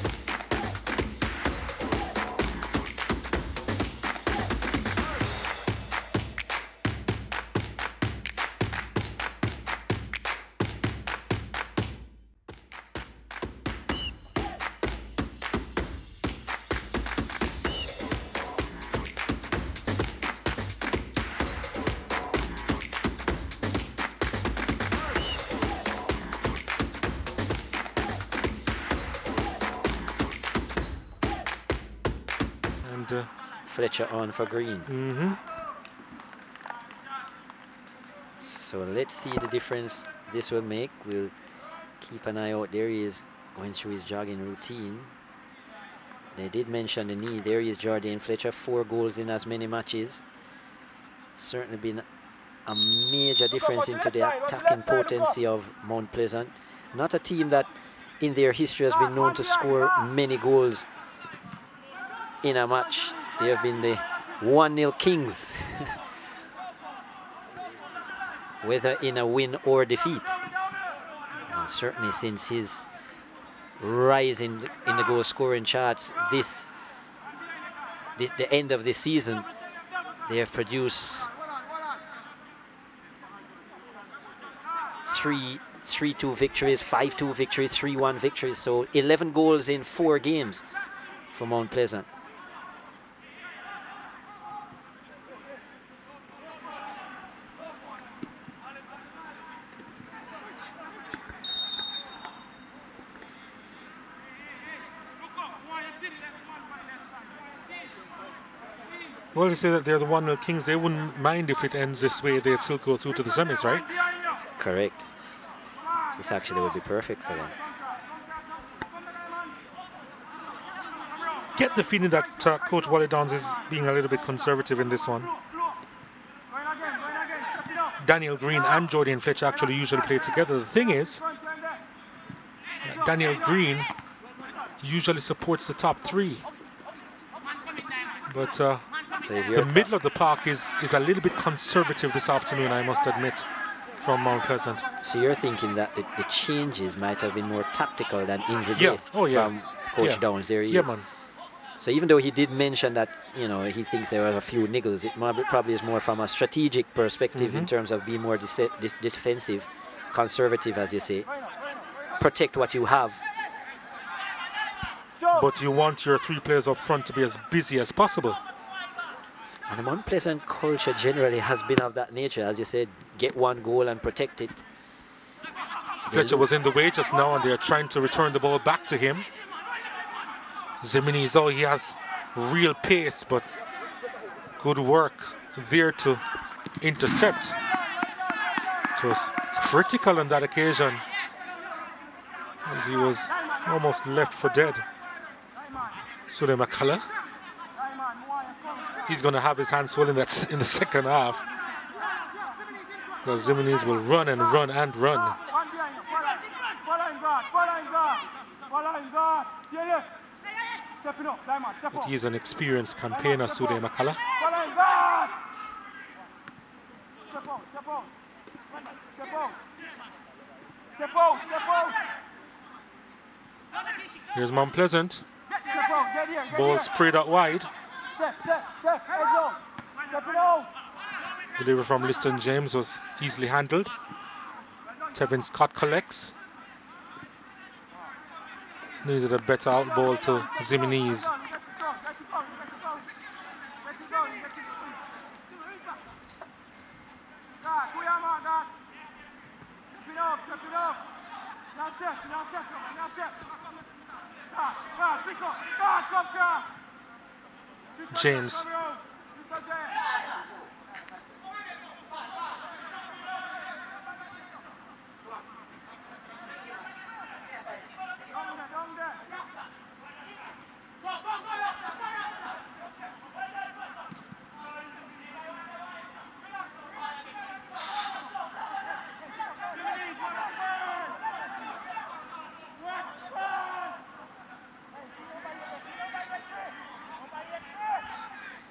Fletcher on for Green. So let's see the difference this will make. We'll keep an eye out. There he is going through his jogging routine. They did mention the knee. There he is, Jordan Fletcher, 4 goals in as many matches. Certainly been a major difference into the attacking potency of Mount Pleasant. Not a team that in their history has been known to score many goals in a match. They have been the 1-0 kings, whether in a win or defeat. And certainly since his rise in the goal scoring charts, the end of this season, they have produced 3-2 victories, 5-2 victories, 3-1 victories. So 11 goals in 4 games for Mount Pleasant. Well, you say that they're the 1-0 kings. They wouldn't mind if it ends this way. They'd still go through to the semis, right? Correct. This actually would be perfect for them. Get the feeling that Coach Wally Downs is being a little bit conservative in this one. Daniel Green and Jordan Fletcher actually usually play together. The thing is, Daniel Green usually supports the top 3. But the middle of the park is a little bit conservative this afternoon, I must admit, from Mount Pleasant. So you're thinking that the changes might have been more tactical than injury-based from Coach Downs. There he is. Man. So even though he did mention that, you know, he thinks there are a few niggles, it probably is more from a strategic perspective in terms of being more defensive, conservative, as you say. Protect what you have. But you want your 3 players up front to be as busy as possible. And the Mount Pleasant culture generally has been of that nature. As you said, get 1 goal and protect it. Fletcher was in the way just now, and they're trying to return the ball back to him. Zimini, he has real pace, but good work there to intercept. It was critical on that occasion, as he was almost left for dead. Sule McCullough, he's going to have his hands full in the second half, because Ziminis will run and run and run. But he's an experienced campaigner, Sule McCullough. Here's Mount Pleasant. Ball sprayed out wide. Delivery from Liston James was easily handled. Tevin Scott collects. Needed a better out ball to Ziminis. James.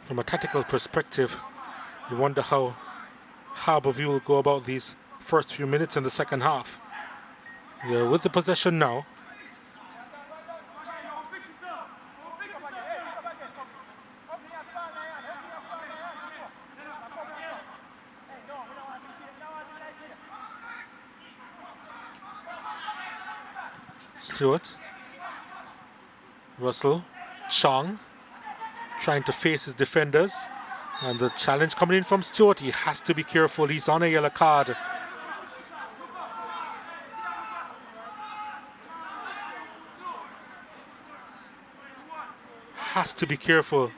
From a tactical perspective, you wonder how Harbour View will go about these first few minutes in the second half. They're with the possession now. Stewart, Russell, Chong, trying to face his defenders, and the challenge coming in from Stewart. He has to be careful, he's on a yellow card. Has to be careful.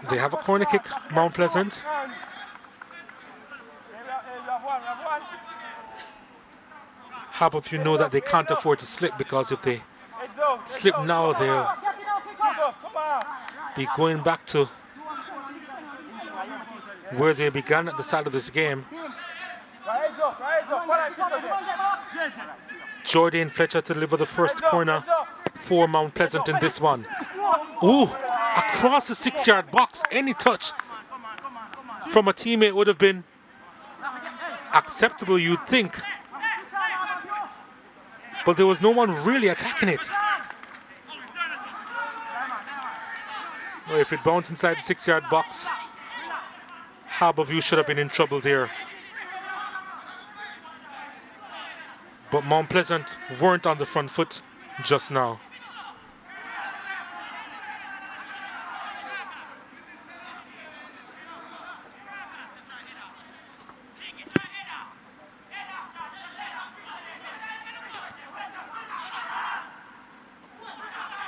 They have a corner kick, Mount Pleasant. Harbour View know that they can't afford to slip, because if they slip now, they'll be going back to where they began at the start of this game. Jordan Fletcher to deliver the first corner for Mount Pleasant in this one. Ooh, across the 6-yard box. Any touch from a teammate would have been acceptable, you'd think. But there was no one really attacking it. Well, if it bounced inside the 6-yard box, Harbour View should have been in trouble there. But Mount Pleasant weren't on the front foot just now.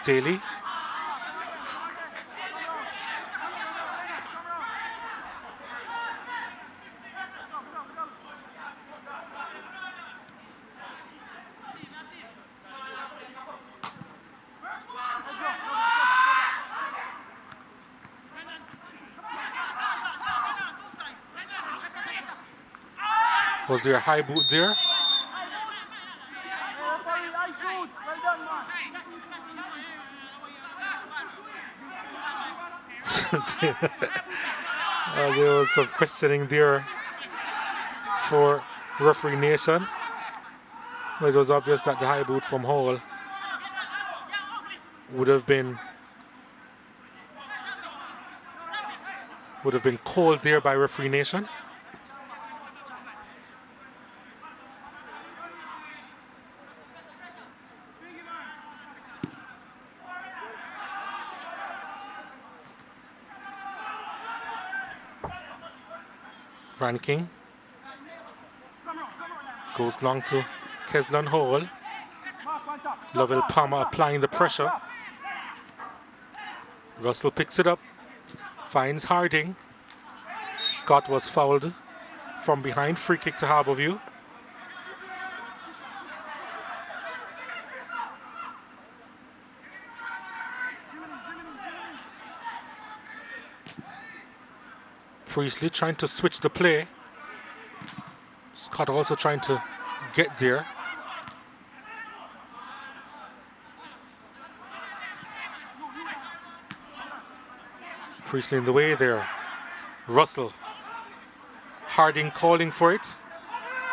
Daly. Was there a high boot there? There was some questioning there for referee Nation. It was obvious that the high boot from Hall would have been called there by referee Nation. Ranking goes long to Keslan Hall. Lovell Palmer applying the pressure. Russell picks it up, finds Harding. Scott was fouled from behind. Free kick to Harbour View. Priestley trying to switch the play. Scott also trying to get there. Priestley in the way there. Russell. Harding calling for it.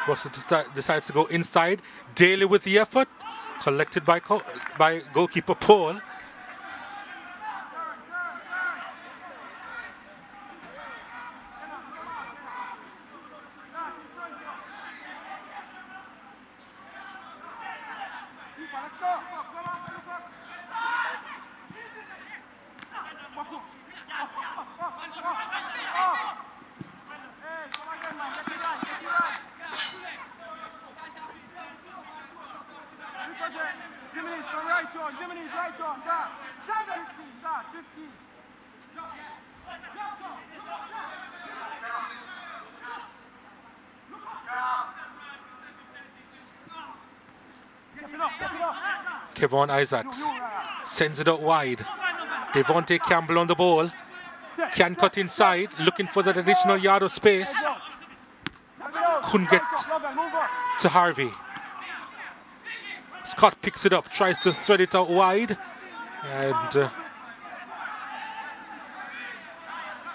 Russell decides to go inside. Daly with the effort. Collected by goalkeeper Paul. Kevon Isaacs sends it out wide. Devontae Campbell on the ball. Can cut inside, looking for that additional yard of space. Couldn't get to Harvey. Scott picks it up, tries to thread it out wide. And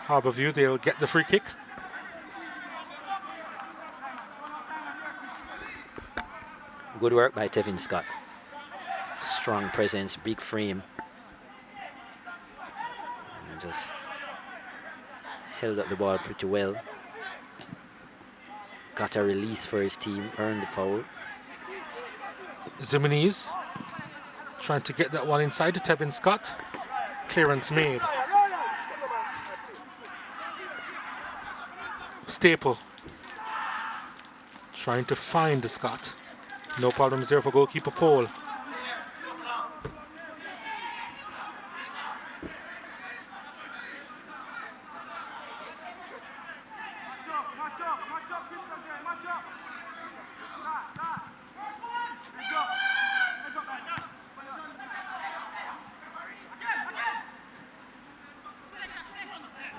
Harbour View, they'll get the free kick. Good work by Tevin Scott. Strong presence, big frame. And just held up the ball pretty well. Got a release for his team, earned the foul. Zimonese trying to get that one inside to Tevin Scott. Clearance made. Staple trying to find the Scott. No problems there for goalkeeper Paul.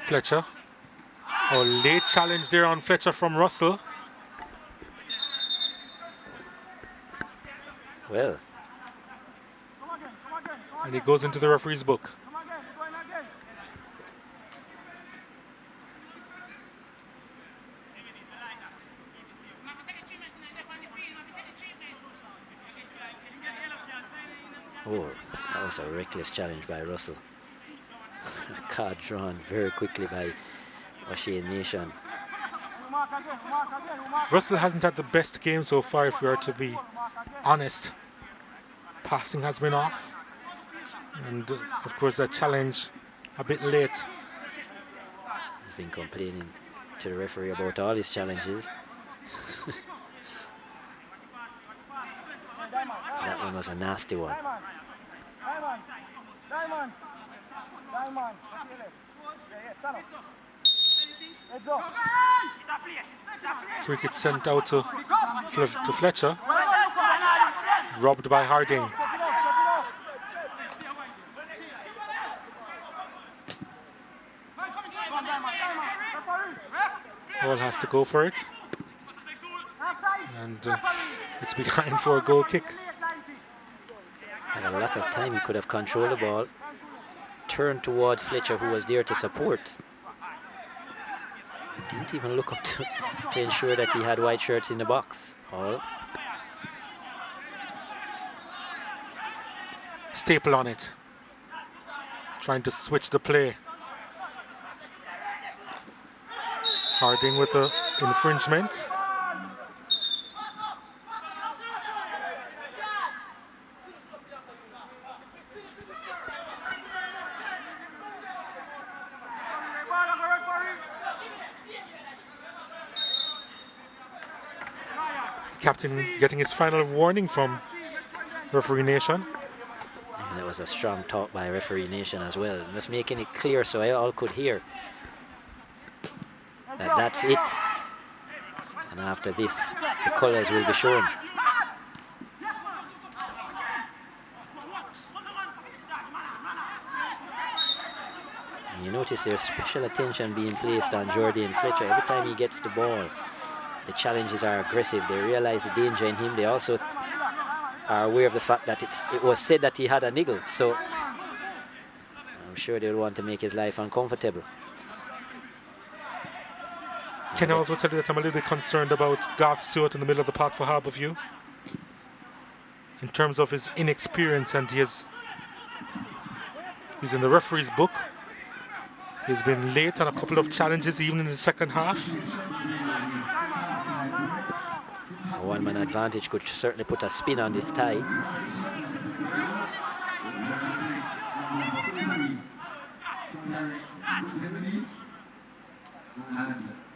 Fletcher. Oh, late challenge there on Fletcher from Russell. Well. And he goes into the referee's book. Oh, that was a reckless challenge by Russell. Card drawn very quickly by Ocean Nation. Russell hasn't had the best game so far, if we are to be honest. Passing has been off. And of course that challenge a bit late. He's been complaining to the referee about all his challenges. That one was a nasty one. Free kick sent out to Fletcher. Robbed by Harding. All has to go for it. And it's behind for a goal kick. Had a lot of time, he could have controlled the ball, turned towards Fletcher, who was there to support. He didn't even look up to ensure that he had white shirts in the box. All. Staple on it. Trying to switch the play. Harding with the infringement. Captain getting his final warning from Referee Nation. And that was a strong talk by Referee Nation as well. Just making it clear so I all could hear that that's it. And after this, the colours will be shown. And you notice there's special attention being placed on Jordan Fletcher. Every time he gets the ball, the challenges are aggressive. They realize the danger in him. They also are aware of the fact that it was said that he had a niggle. So I'm sure they'll want to make his life uncomfortable. Can I also tell you that I'm a little bit concerned about Garth Stewart in the middle of the park for Harbour View? In terms of his inexperience, and he's in the referee's book. He's been late on a couple of challenges even in the second half. A one-man advantage could certainly put a spin on this tie.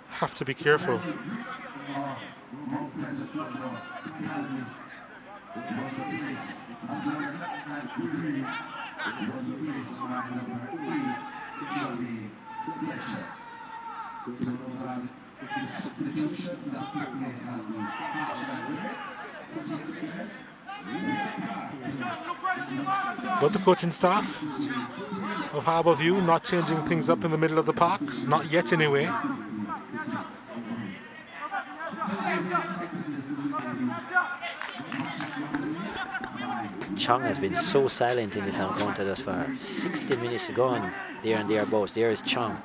Have to be careful. But the coaching staff of Harbour View not changing things up in the middle of the park, not yet anyway. Chong has been so silent in this encounter thus far. 60 minutes gone, there and thereabouts. There is Chong.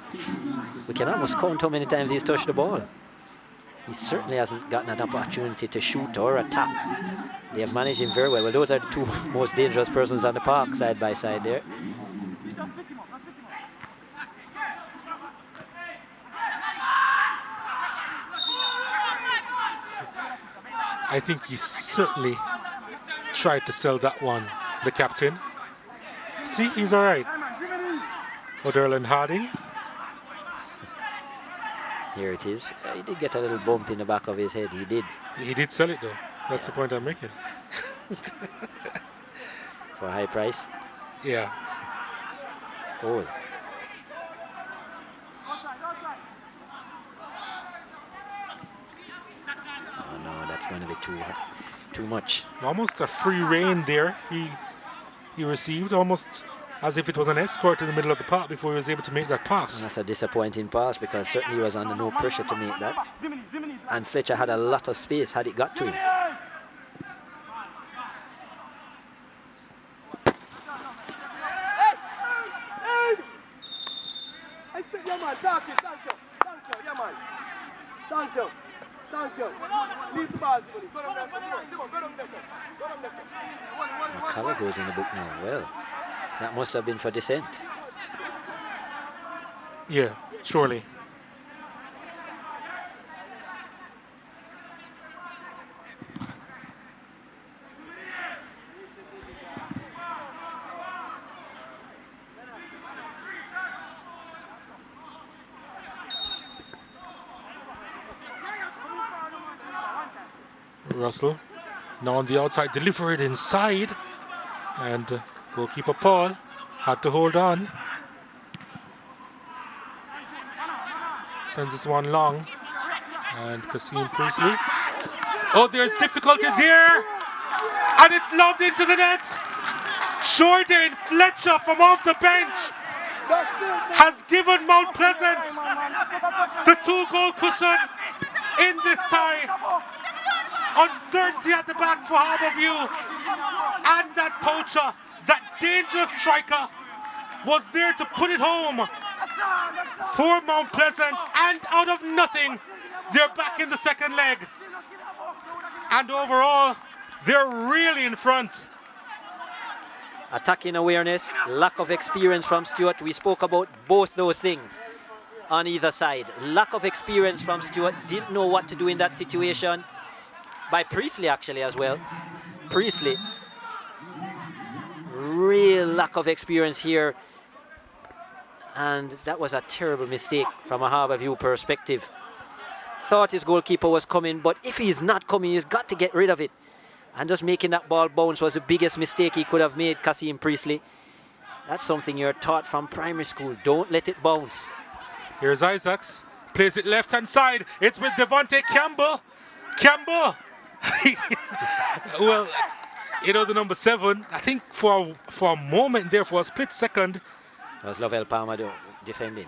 We can almost count how many times he's touched the ball. He certainly hasn't gotten an opportunity to shoot or attack. They have managed him very well. Well, those are the two most dangerous persons on the park, side by side there. I think he certainly tried to sell that one, the captain. See, he's all right. O'Derlin Harding. Here it is. He did get a little bump in the back of his head. He did. He did sell it though. That's the point I'm making. For a high price? Yeah. Oh. Oh no, that's going to be too much. Almost a free rein there. He received almost as if it was an escort in the middle of the park before he was able to make that pass. And that's a disappointing pass because certainly he was under no pressure to make that. And Fletcher had a lot of space had it got to him. The colour goes in the book now. Well, that must have been for dissent. Yeah, surely. Russell now on the outside, deliver it inside, and goalkeeper Paul had to hold on. Sends this one long, and Kasim Priestley. Oh, there's difficulty there, and it's lobbed into the net. Jordan Fletcher from off the bench has given Mount Pleasant the 2-goal cushion in this tie. Uncertainty at the back for Harbour View, and that poacher, that dangerous striker, was there to put it home for Mount Pleasant, and out of nothing, they're back in the second leg. And overall, they're really in front. Attacking awareness, lack of experience from Stewart. We spoke about both those things on either side. Lack of experience from Stewart, didn't know what to do in that situation. By Priestley actually as well. Priestley, real lack of experience here, and that was a terrible mistake from a Harbour View perspective. Thought his goalkeeper was coming, but if he's not coming, he's got to get rid of it. And just making that ball bounce was the biggest mistake he could have made, Kasim Priestley. That's something you're taught from primary school. Don't let it bounce. Here's Isaacs, plays it left hand side. It's with Devontae Campbell. Campbell. Well, you know, the number 7, I think for a moment there, for a split second, that was Lovell Palmer defending.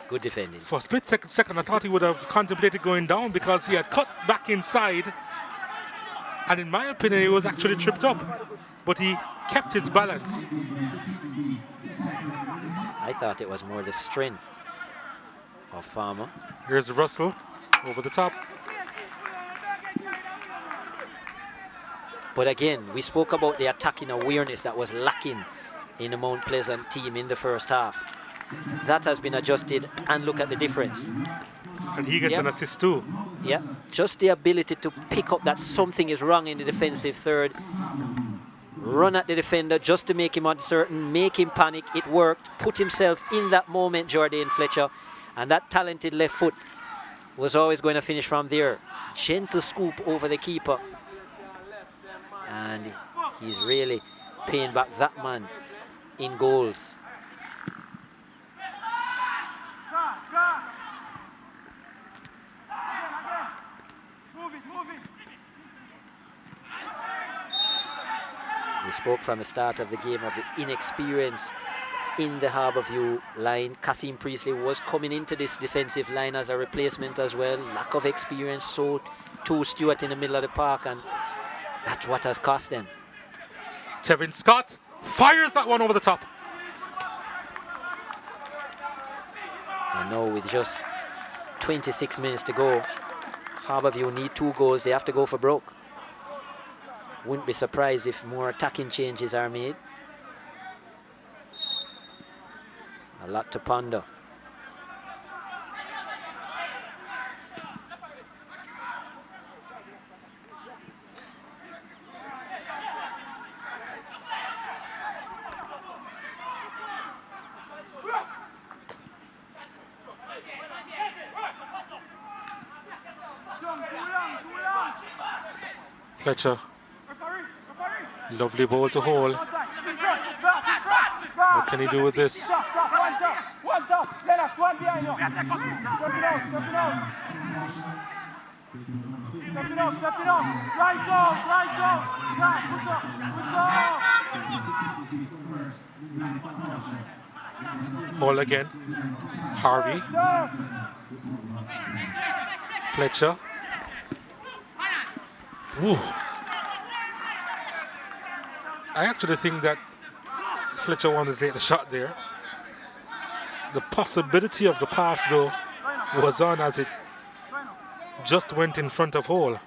Good defending. For a split second, I thought he would have contemplated going down because he had cut back inside, and in my opinion, he was actually tripped up, but he kept his balance. I thought it was more the strength of Farmer. Here's Russell over the top. But again, we spoke about the attacking awareness that was lacking in the Mount Pleasant team in the first half. That has been adjusted, and look at the difference. And he gets an assist too. Yeah, just the ability to pick up that something is wrong in the defensive third. Run at the defender just to make him uncertain, make him panic. It worked. Put himself in that moment, Jordan Fletcher. And that talented left foot was always going to finish from there. Gentle scoop over the keeper. And he's really paying back that man in goals. We spoke from the start of the game of the inexperience in the Harbour View line. Kasim Priestley was coming into this defensive line as a replacement as well. Lack of experience, so too Stewart in the middle of the park, and that's what has cost them. Tevin Scott fires that one over the top. And now with just 26 minutes to go, Harbour View need 2 goals. They have to go for broke. Wouldn't be surprised if more attacking changes are made. A lot to ponder. Fletcher. Lovely ball to hold. What can he do with this? Ball again. Harvey. Fletcher. Ooh. I actually think that Fletcher wanted to take the shot there. The possibility of the pass, though, was on as it just went in front of hole.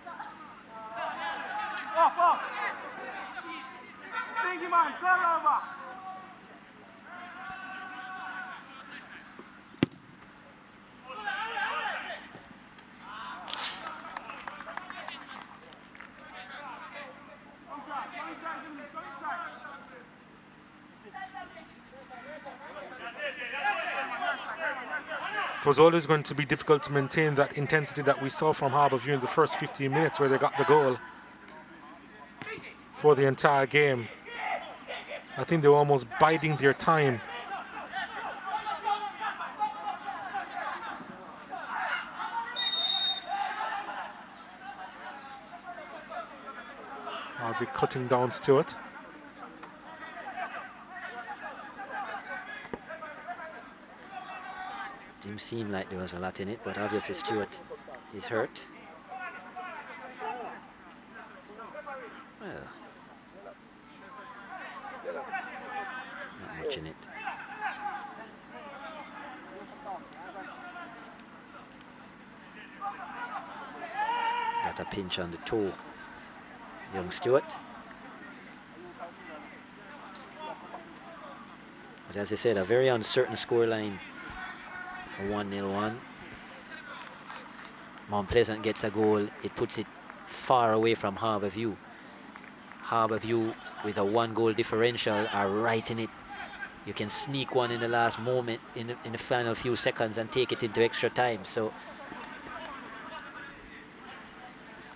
It was always going to be difficult to maintain that intensity that we saw from Harbour View in the first 15 minutes where they got the goal for the entire game. I think they were almost biding their time. I'll be cutting down Stewart. Didn't seem like there was a lot in it, but obviously Stewart is hurt. Well, not much in it. Got a pinch on the toe, young Stewart. But as I said, a very uncertain scoreline. A 1-0 Mount Pleasant gets a goal. It puts it far away from Harbour View. Harbour View with a 1-goal differential are right in it. You can sneak one in the last moment, in the final few seconds, and take it into extra time. So,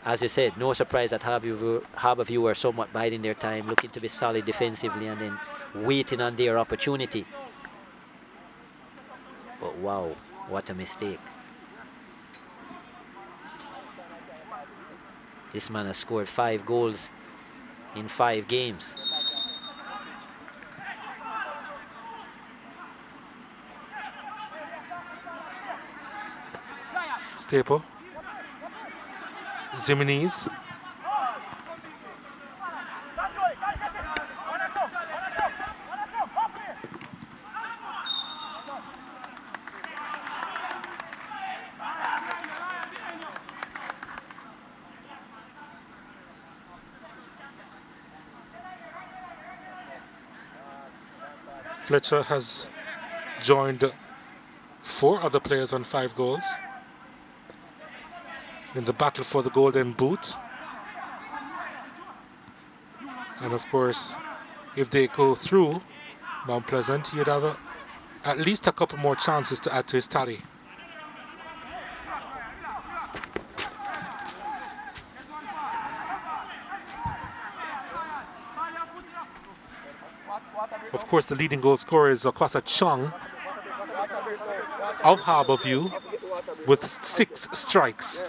as you said, no surprise that Harbour View were somewhat biding their time, looking to be solid defensively and then waiting on their opportunity. But wow, what a mistake. This man has scored 5 goals in 5 games. Staple. Zimenez. Fletcher has joined 4 other players on 5 goals in the battle for the Golden Boot. And of course, if they go through Mount Pleasant, he'd have at least a couple more chances to add to his tally. Of course, the leading goal scorer is Okwasa Chung of Harbour View with 6 strikes.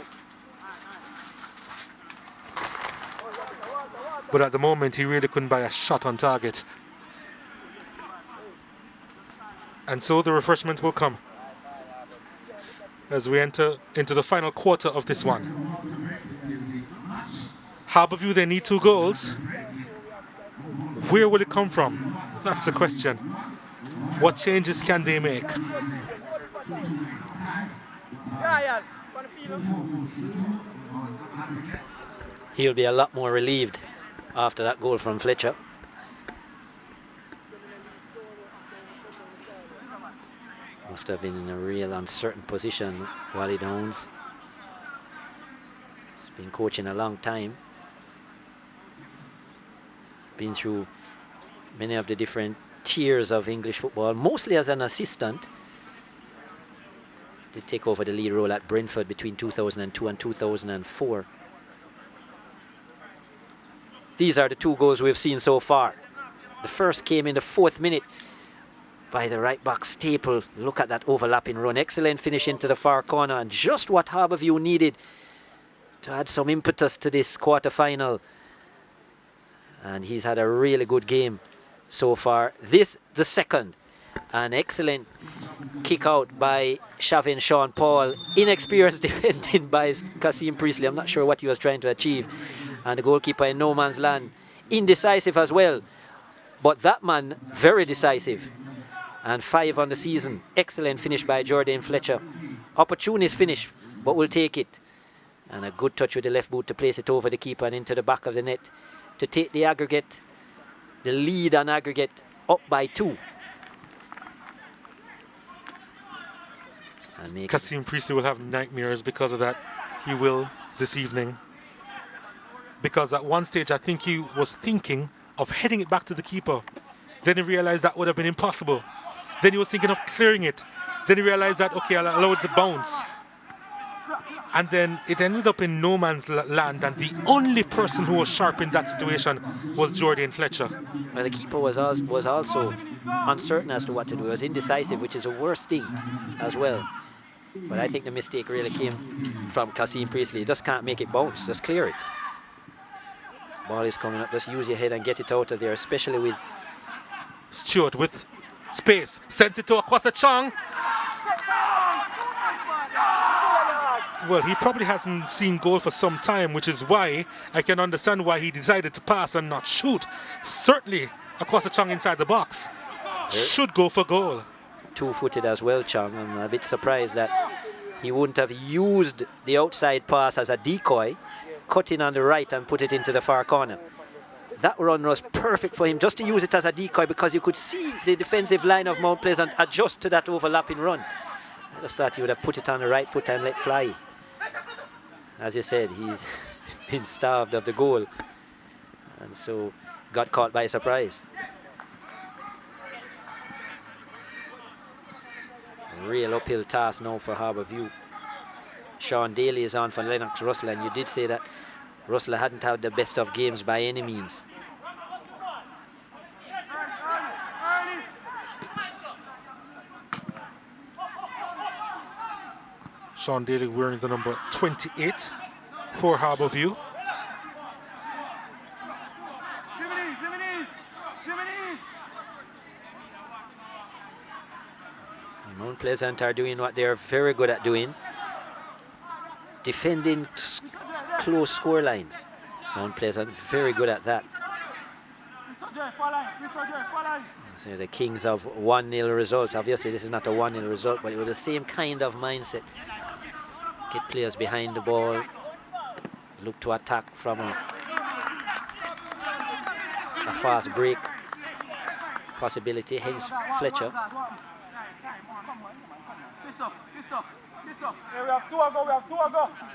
But at the moment, he really couldn't buy a shot on target. And so the refreshment will come as we enter into the final quarter of this one. Harbour View, they need 2 goals. Where will it come from? That's the question. What changes can they make? He'll be a lot more relieved after that goal from Fletcher. Must have been in a real uncertain position, Wally Downs. He's been coaching a long time. Been through many of the different tiers of English football, mostly as an assistant. Did take over the lead role at Brentford between 2002 and 2004. These are the 2 goals we've seen so far. The first came in the 4th minute by the right back Staple. Look at that overlapping run. Excellent finish into the far corner, and just what Harbour View needed to add some impetus to this quarter-final. and he's had a really good game so far. This, the second. An excellent kick out by Shavin Sean Paul. Inexperienced defending by Kasim Priestley. I'm not sure what he was trying to achieve. And the goalkeeper in no man's land. Indecisive as well. But that man, very decisive. And 5 on the season. Excellent finish by Jordan Fletcher. Opportunist finish, but we'll take it. And a good touch with the left boot to place it over the keeper and into the back of the net. To take the aggregate, the lead on aggregate, up by 2. Kasim Priestley will have nightmares because of that. He will this evening. Because at one stage I think he was thinking of heading it back to the keeper. Then he realized that would have been impossible. Then he was thinking of clearing it. Then he realized that, okay, I'll allow it to bounce. And then it ended up in no man's land, and the only person who was sharp in that situation was Jordan Fletcher. Well, the keeper was also uncertain as to what to do. He was indecisive, which is the worst thing as well. But I think the mistake really came from Kasim Priestley. He just can't make it bounce, just clear it. Ball is coming up, just use your head and get it out of there, especially with Stewart with space, sent it to Akwasa Chong. Well, he probably hasn't seen goal for some time, which is why I can understand why he decided to pass and not shoot. Certainly, Akwasa Chong inside the box should go for goal. Two-footed as well, Chong. I'm a bit surprised that he wouldn't have used the outside pass as a decoy, cut in on the right and put it into the far corner. That run was perfect for him, just to use it as a decoy, because you could see the defensive line of Mount Pleasant adjust to that overlapping run. I just thought he would have put it on the right foot and let fly. As you said, he's been starved of the goal, and so got caught by surprise. A real uphill task now for Harbour View. Sean Daly is on for Lennox Russell, and you did say that Russell hadn't had the best of games by any means. Sean Daly wearing the number 28 for Harbour View. Mount Pleasant are doing what they're very good at doing. Defending close score lines. Mount Pleasant, very good at that. So the kings of 1-0 results. Obviously this is not a 1-0 result, but it was the same kind of mindset. Get players behind the ball, look to attack from a fast break possibility, hence Fletcher.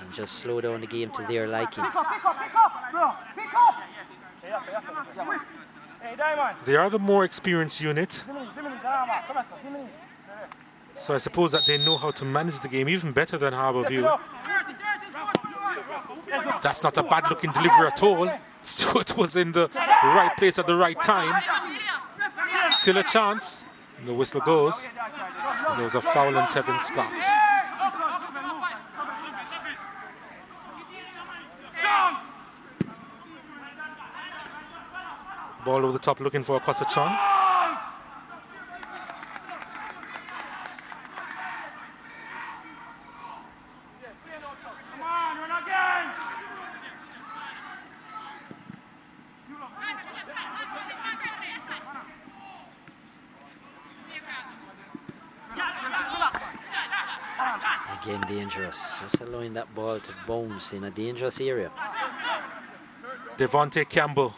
And just slow down the game to their liking. They are the more experienced unit, so I suppose that they know how to manage the game even better than Harbour View. That's not a bad looking delivery at all. So it was in the right place at the right time. Still a chance. The whistle goes. There was a foul on Tevin Scott. Ball over the top looking for Akwasa Chong. Again dangerous, just allowing that ball to bounce in a dangerous area. Devontae Campbell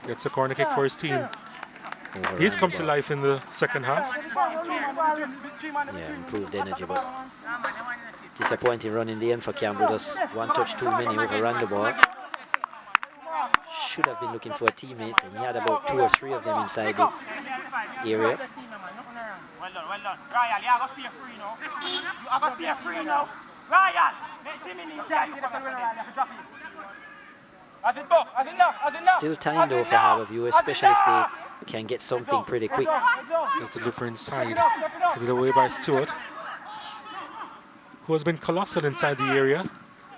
gets a corner kick for his team. He's come to life in the second half. Yeah, improved energy, but disappointing run in the end for Campbell. Just one touch too many, overran the ball. Should have been looking for a teammate, and he had about 2 or 3 of them inside the area. Well done. Ryan, you have to stay free now. You have to stay free now. Ryan, still time though for Harbour View, especially if they can get something pretty quick. That's a delivery inside. Headed away by Stewart, who has been colossal inside the area.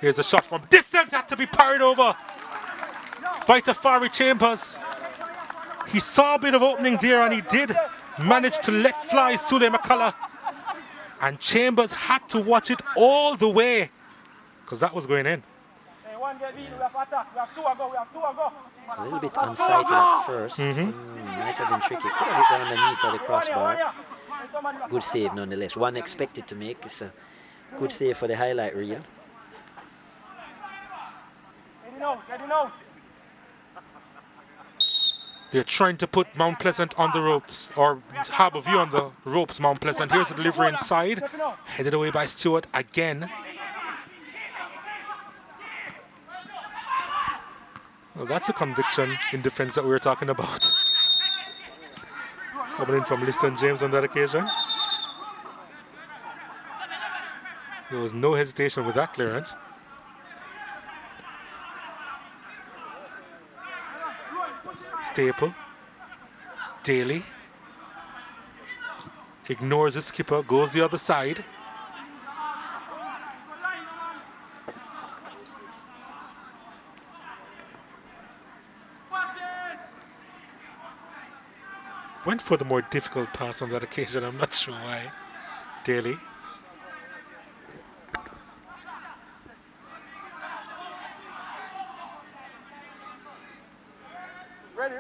Here's a shot from distance, had to be parried over by Tafari Chambers. He saw a bit of opening there and he did manage to let fly Sule McCullough. And Chambers had to watch it all the way because that was going in. A little bit unsighted at first. Might have been tricky. Could have hit underneath of the crossbar. Good save nonetheless. One expected to make. It's a good save for the highlight reel. They're trying to put Mount Pleasant on the ropes, or Harbour View on the ropes, Mount Pleasant. Here's the delivery inside. Headed away by Stewart again. Well, that's a conviction in defense that we were talking about. Coming in from Liston James on that occasion. There was no hesitation with that clearance. Staple. Daly. Ignores the skipper, goes the other side. Went for the more difficult pass on that occasion, I'm not sure why. Daly. Ready.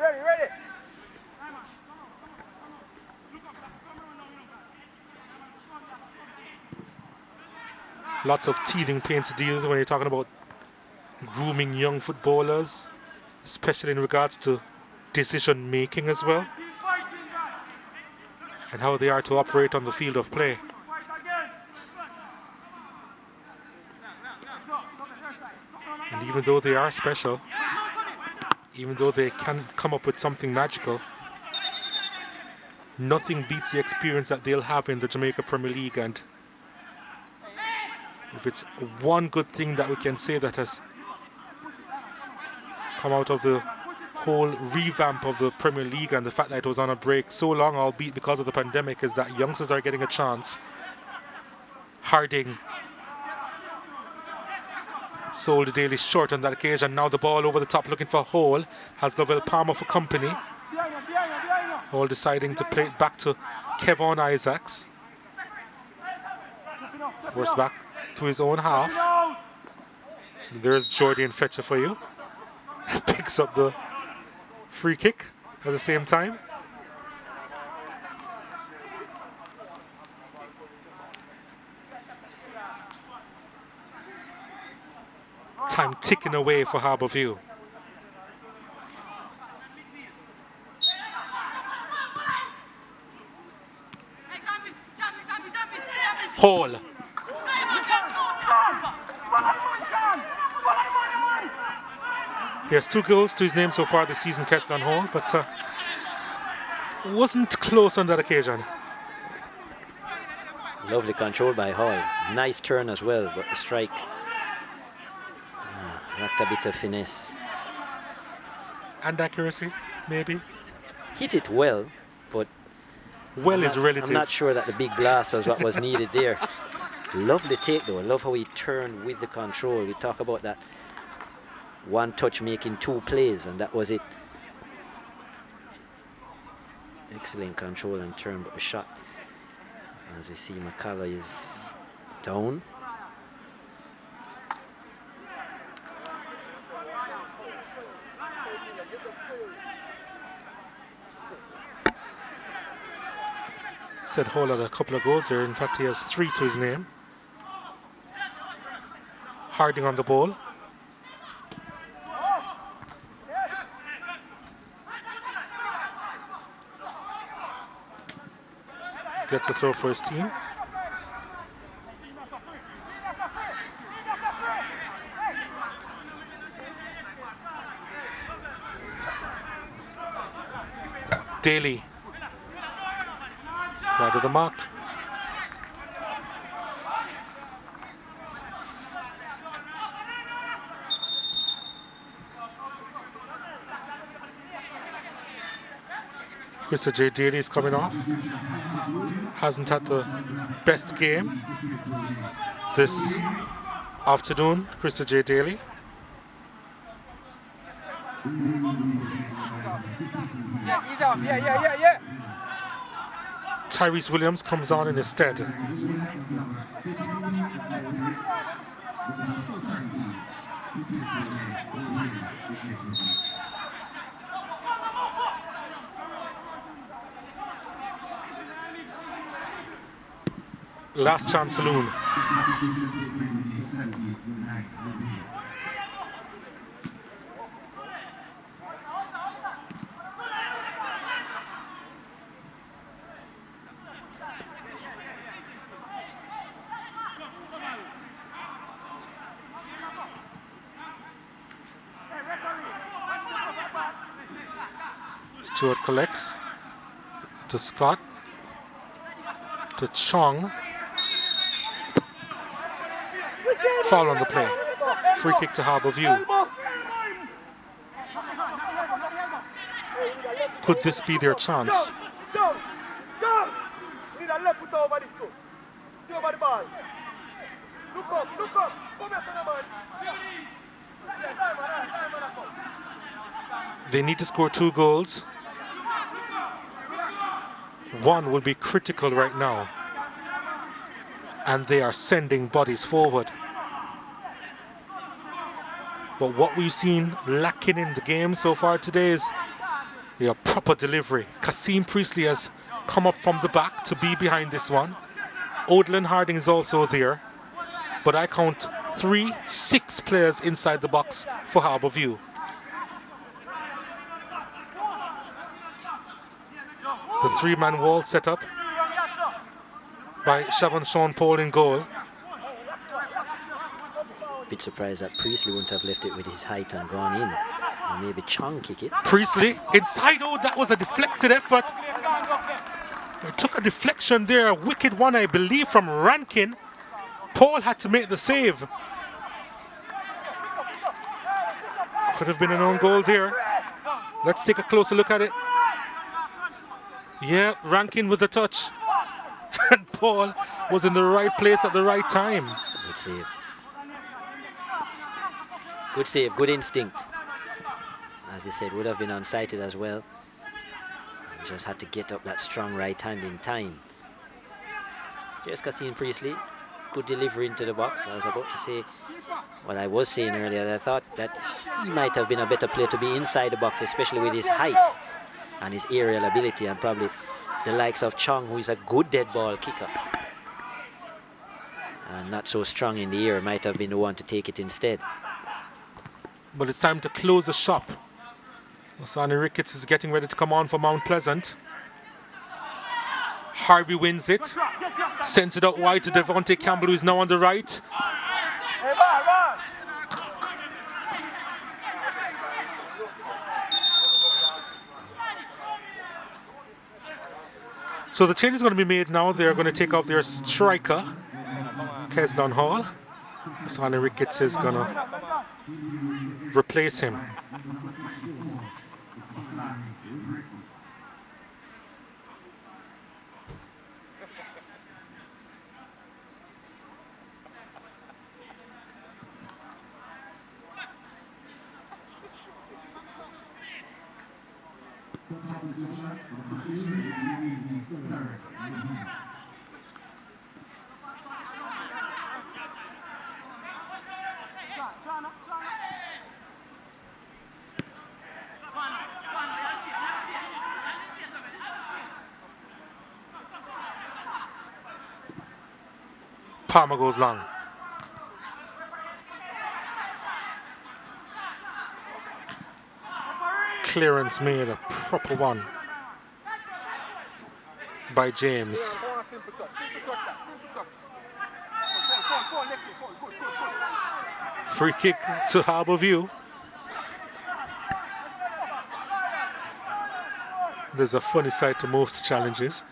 Lots of teething pains to deal with when you're talking about grooming young footballers, especially in regards to decision making as well, and how they are to operate on the field of play. And even though they are special, even though they can come up with something magical, nothing beats the experience that they'll have in the Jamaica Premier League. And if it's one good thing that we can say that has come out of the whole revamp of the Premier League and the fact that it was on a break so long, albeit because of the pandemic, is that youngsters are getting a chance. Harding sold Daly short on that occasion. Now the ball over the top looking for Hall. Has Lovell Palmer for company. Hall deciding to play it back to Kevon Isaacs. Forced back to his own half. There's Jordan Fletcher for you. Picks up the free kick at the same time. Time ticking away for Harbour View. Hall. He has 2 goals to his name so far this season, Ketlan Hall, but wasn't close on that occasion. Lovely control by Hall. Nice turn as well, but the strike lacked a bit of finesse. And accuracy, maybe? Hit it well, but well is relative. I'm not sure that the big blast was what was needed there. Lovely take though. I love how he turned with the control. We talk about that one touch making 2 plays, and that was it. Excellent control and turn, but the shot, as we see, McCullough is down. Said Hall had a couple of goals there. In fact, he has 3 to his name. Harding on the ball. Gets a throw for his team. Daly. Right to the mark. Mr. J. Daly is coming off. Hasn't had the best game this Afternoon, Krista J. Daly. Yeah. Tyrese Williams comes on in his stead. Last chance saloon. Stewart collects to Scott, to Chong. Foul on the play. Free kick to Harbour View. Could this be their chance? Need a left foot over this too. See over the ball. Look up. Come here, man. They need to score 2 goals. One will be critical right now. And they are sending bodies forward. But what we've seen lacking in the game so far today is proper delivery. Kasim Priestley has come up from the back to be behind this one. Odlin Harding is also there. But I count 6 players inside the box for Harbour View. The 3-man wall set up by Siobhan Sean Paul in goal. Bit surprised that Priestley wouldn't have left it with his height and gone in. And maybe Chong kick it. Priestley inside. Oh, that was a deflected effort. It took a deflection there. A wicked one, I believe, from Rankin. Paul had to make the save. Could have been an own goal there. Let's take a closer look at it. Yeah, Rankin with the touch. And Paul was in the right place at the right time. Good save. Good save, good instinct. As you said, would have been unsighted as well. Just had to get up that strong right hand in time. Here's Kasim Priestley. Good delivery into the box. I was about to say what I was saying earlier. I thought that he might have been a better player to be inside the box, especially with his height and his aerial ability, and probably the likes of Chong, who is a good dead ball kicker and not so strong in the air, might have been the one to take it instead. But it's time to close the shop. Osani Ricketts is getting ready to come on for Mount Pleasant. Harvey wins it. Sends it out wide to Devontae Campbell, who is now on the right. So the change is going to be made now. They're going to take out their striker, Kesdon Hall. Osani Ricketts is going to replace him. Palmer goes long. Clearance made, a proper one by James. Free kick to Harbour View. There's a funny side to most challenges.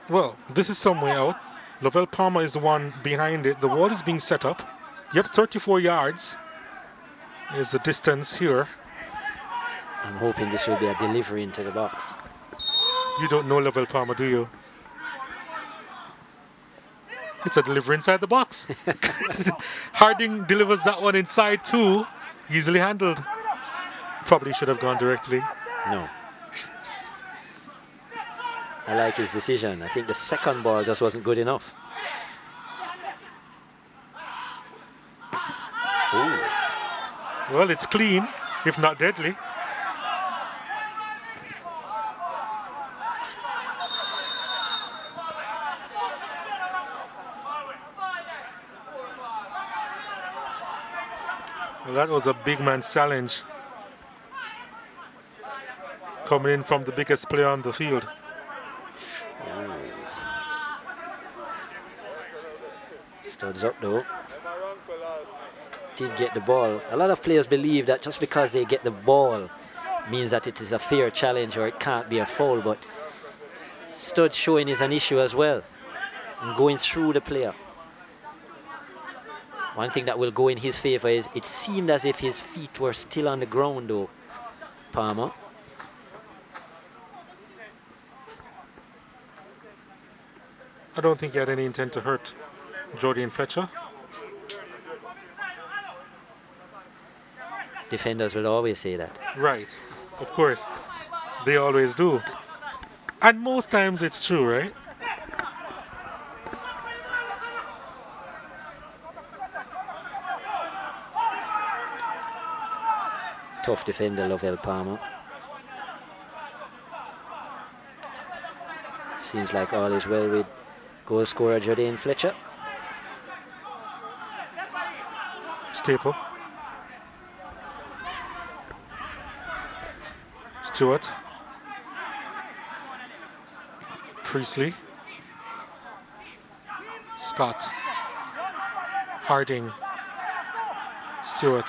Well, this is some way out. Lavelle Palmer is the one behind it. The wall is being set up. Yep, 34 yards is the distance here. I'm hoping this will be a delivery into the box. You don't know Lavelle Palmer, do you? It's a delivery inside the box. Harding delivers that one inside too. Easily handled. Probably should have gone directly. No. I like his decision. I think the second ball just wasn't good enough. Ooh. Well, it's clean, if not deadly. Well, that was a big man's challenge. Coming in from the biggest player on the field. Studs up though. Did get the ball. A lot of players believe that just because they get the ball means that it is a fair challenge or it can't be a foul, but Studs showing is an issue as well. And going through the player. One thing that will go in his favor is it seemed as if his feet were still on the ground though, Palmer. I don't think he had any intent to hurt Jordan Fletcher. Defenders will always say that. Right, of course. They always do. And most times it's true, right? Tough defender, Lavelle Palmer. Seems like all is well with goal scorer Jordan Fletcher. Staple. Stewart. Priestley. Scott. Harding. Stewart.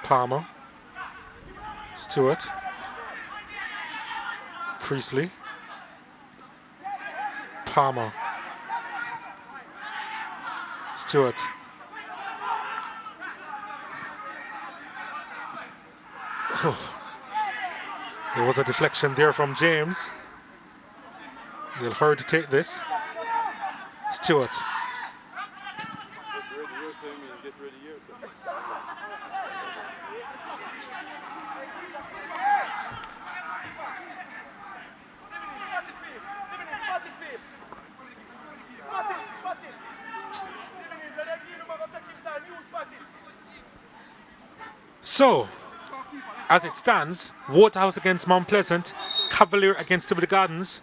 Palmer. Stewart. Priestley. Palmer. Stewart. There was a deflection there from James. They'll hurry to take this. Stewart. So, as it stands, Waterhouse against Mount Pleasant, Cavalier against Tivoli Gardens,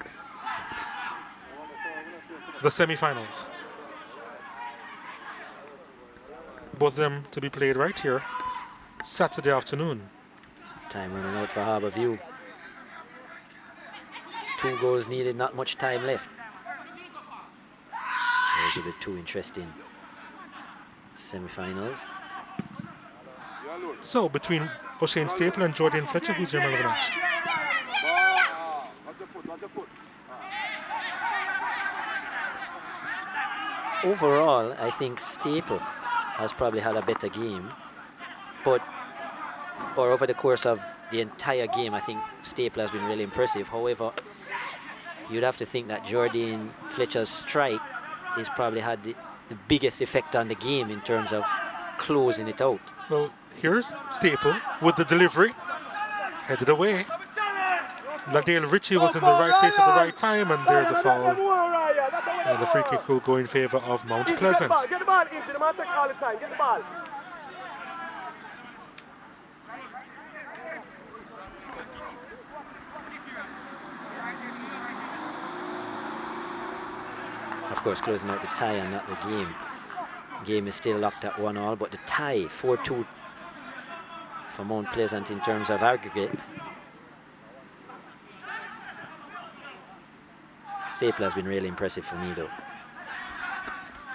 the semi-finals. Both of them to be played right here, Saturday afternoon. Time running out for Harbour View. 2 goals needed, not much time left. Those are the 2 interesting semi-finals. So, between O'Shane Staple and Jordan Fletcher, who's your man of the match? Overall, I think Staple has probably had a better game, but over the course of the entire game, I think Staple has been really impressive. However, you'd have to think that Jordan Fletcher's strike has probably had the biggest effect on the game in terms of closing it out. Well, here's Staple with the delivery, headed away. Ladale Ritchie was in the right place at the right time, and there's a foul. And the free kick will go in favor of Mount Pleasant. Get the ball into the man, take all the time. Get the ball. Of course, closing out the tie and not the game. Game is still locked at 1-1, but the tie 4-2 for Mount Pleasant in terms of aggregate. Staple has been really impressive for me, though.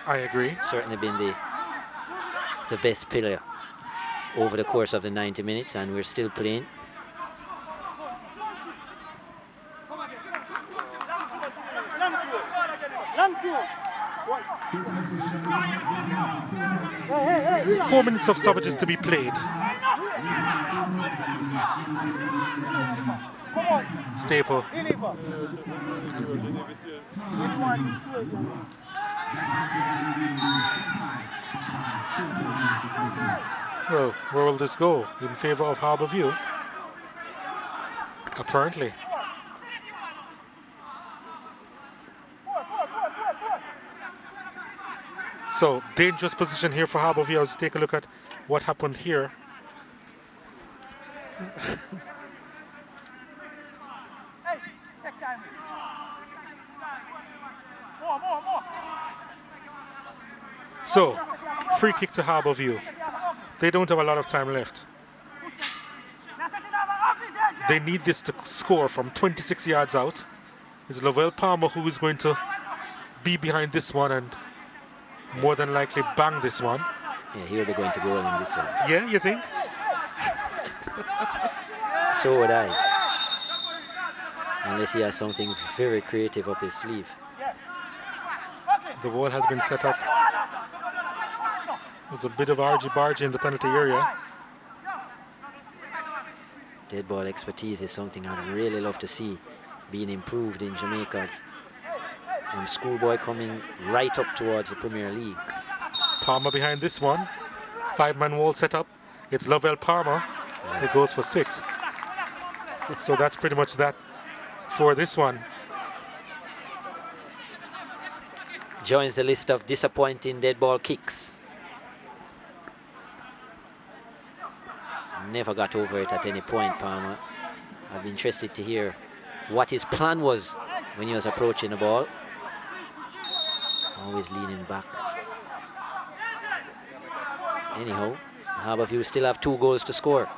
I agree. Certainly been the best player over the course of the 90 minutes, and we're still playing. 4 minutes of stoppages to be played. Staple. Well, where will this go? In favor of Harbour View? Apparently. So, dangerous position here for Harbour View. Let's take a look at what happened here. So, free kick to Harbour View. They don't have a lot of time left. They need this to score from 26 yards out. It's Lovell Palmer who is going to be behind this one and more than likely bang this one. Yeah, he'll be going to goal in this one. Yeah, you think? So would I. Unless he has something very creative up his sleeve. The wall has been set up. There's a bit of argy-bargy in the penalty area. Dead ball expertise is something I'd really love to see being improved in Jamaica. From schoolboy coming right up towards the Premier League. Palmer behind this one. 5-man wall set up. It's Lovell Palmer. It goes for 6. So that's pretty much that for this one. Joins the list of disappointing dead ball kicks. Never got over it at any point, Palmer. I'd be interested to hear what his plan was when he was approaching the ball. Always leaning back. Anyhow, Harbour View still have 2 goals to score.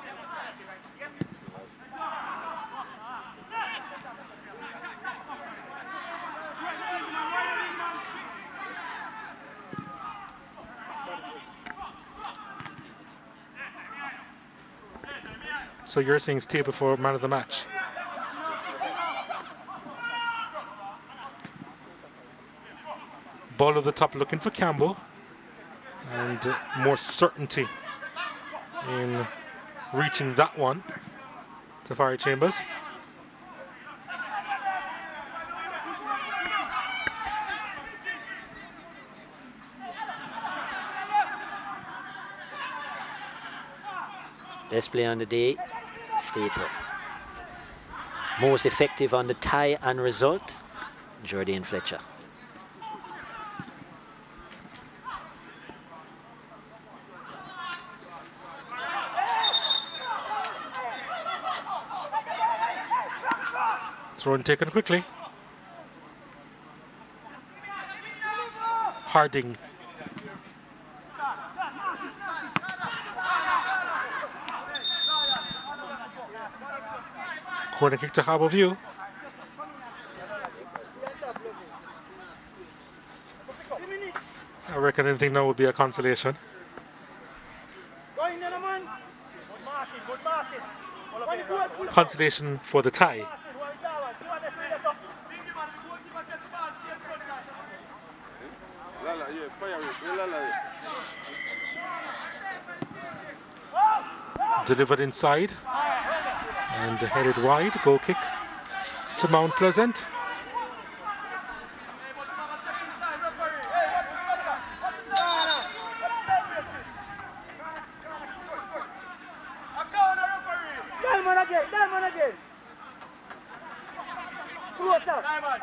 So you're saying stable for man of the match? Ball at the top looking for Campbell. And more certainty in reaching that one. Tafari Chambers. Best play on the day, Staple. Most effective on the tie and result, Jordan Fletcher. Throw and taken quickly. Harding. Corner kick to Harbour View. I reckon anything now would be a consolation. Consolation for the tie. Delivered inside and headed wide. Goal kick to Mount Pleasant.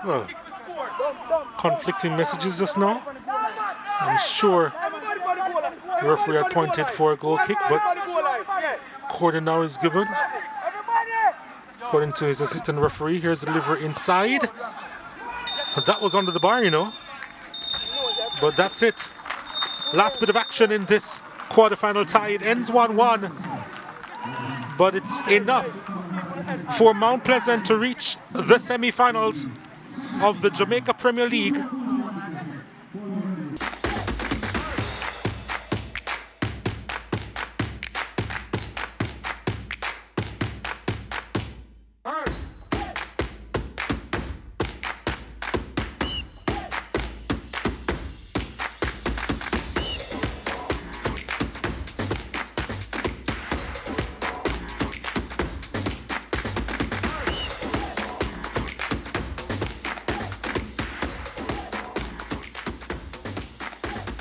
Well, conflicting messages just now. I'm sure the referee had pointed for a goal kick, but corner now is given. According to his assistant referee, here's the delivery inside. That was under the bar, you know. But that's it. Last bit of action in this quarterfinal tie. It ends 1-1. But it's enough for Mount Pleasant to reach the semi-finals of the Jamaica Premier League.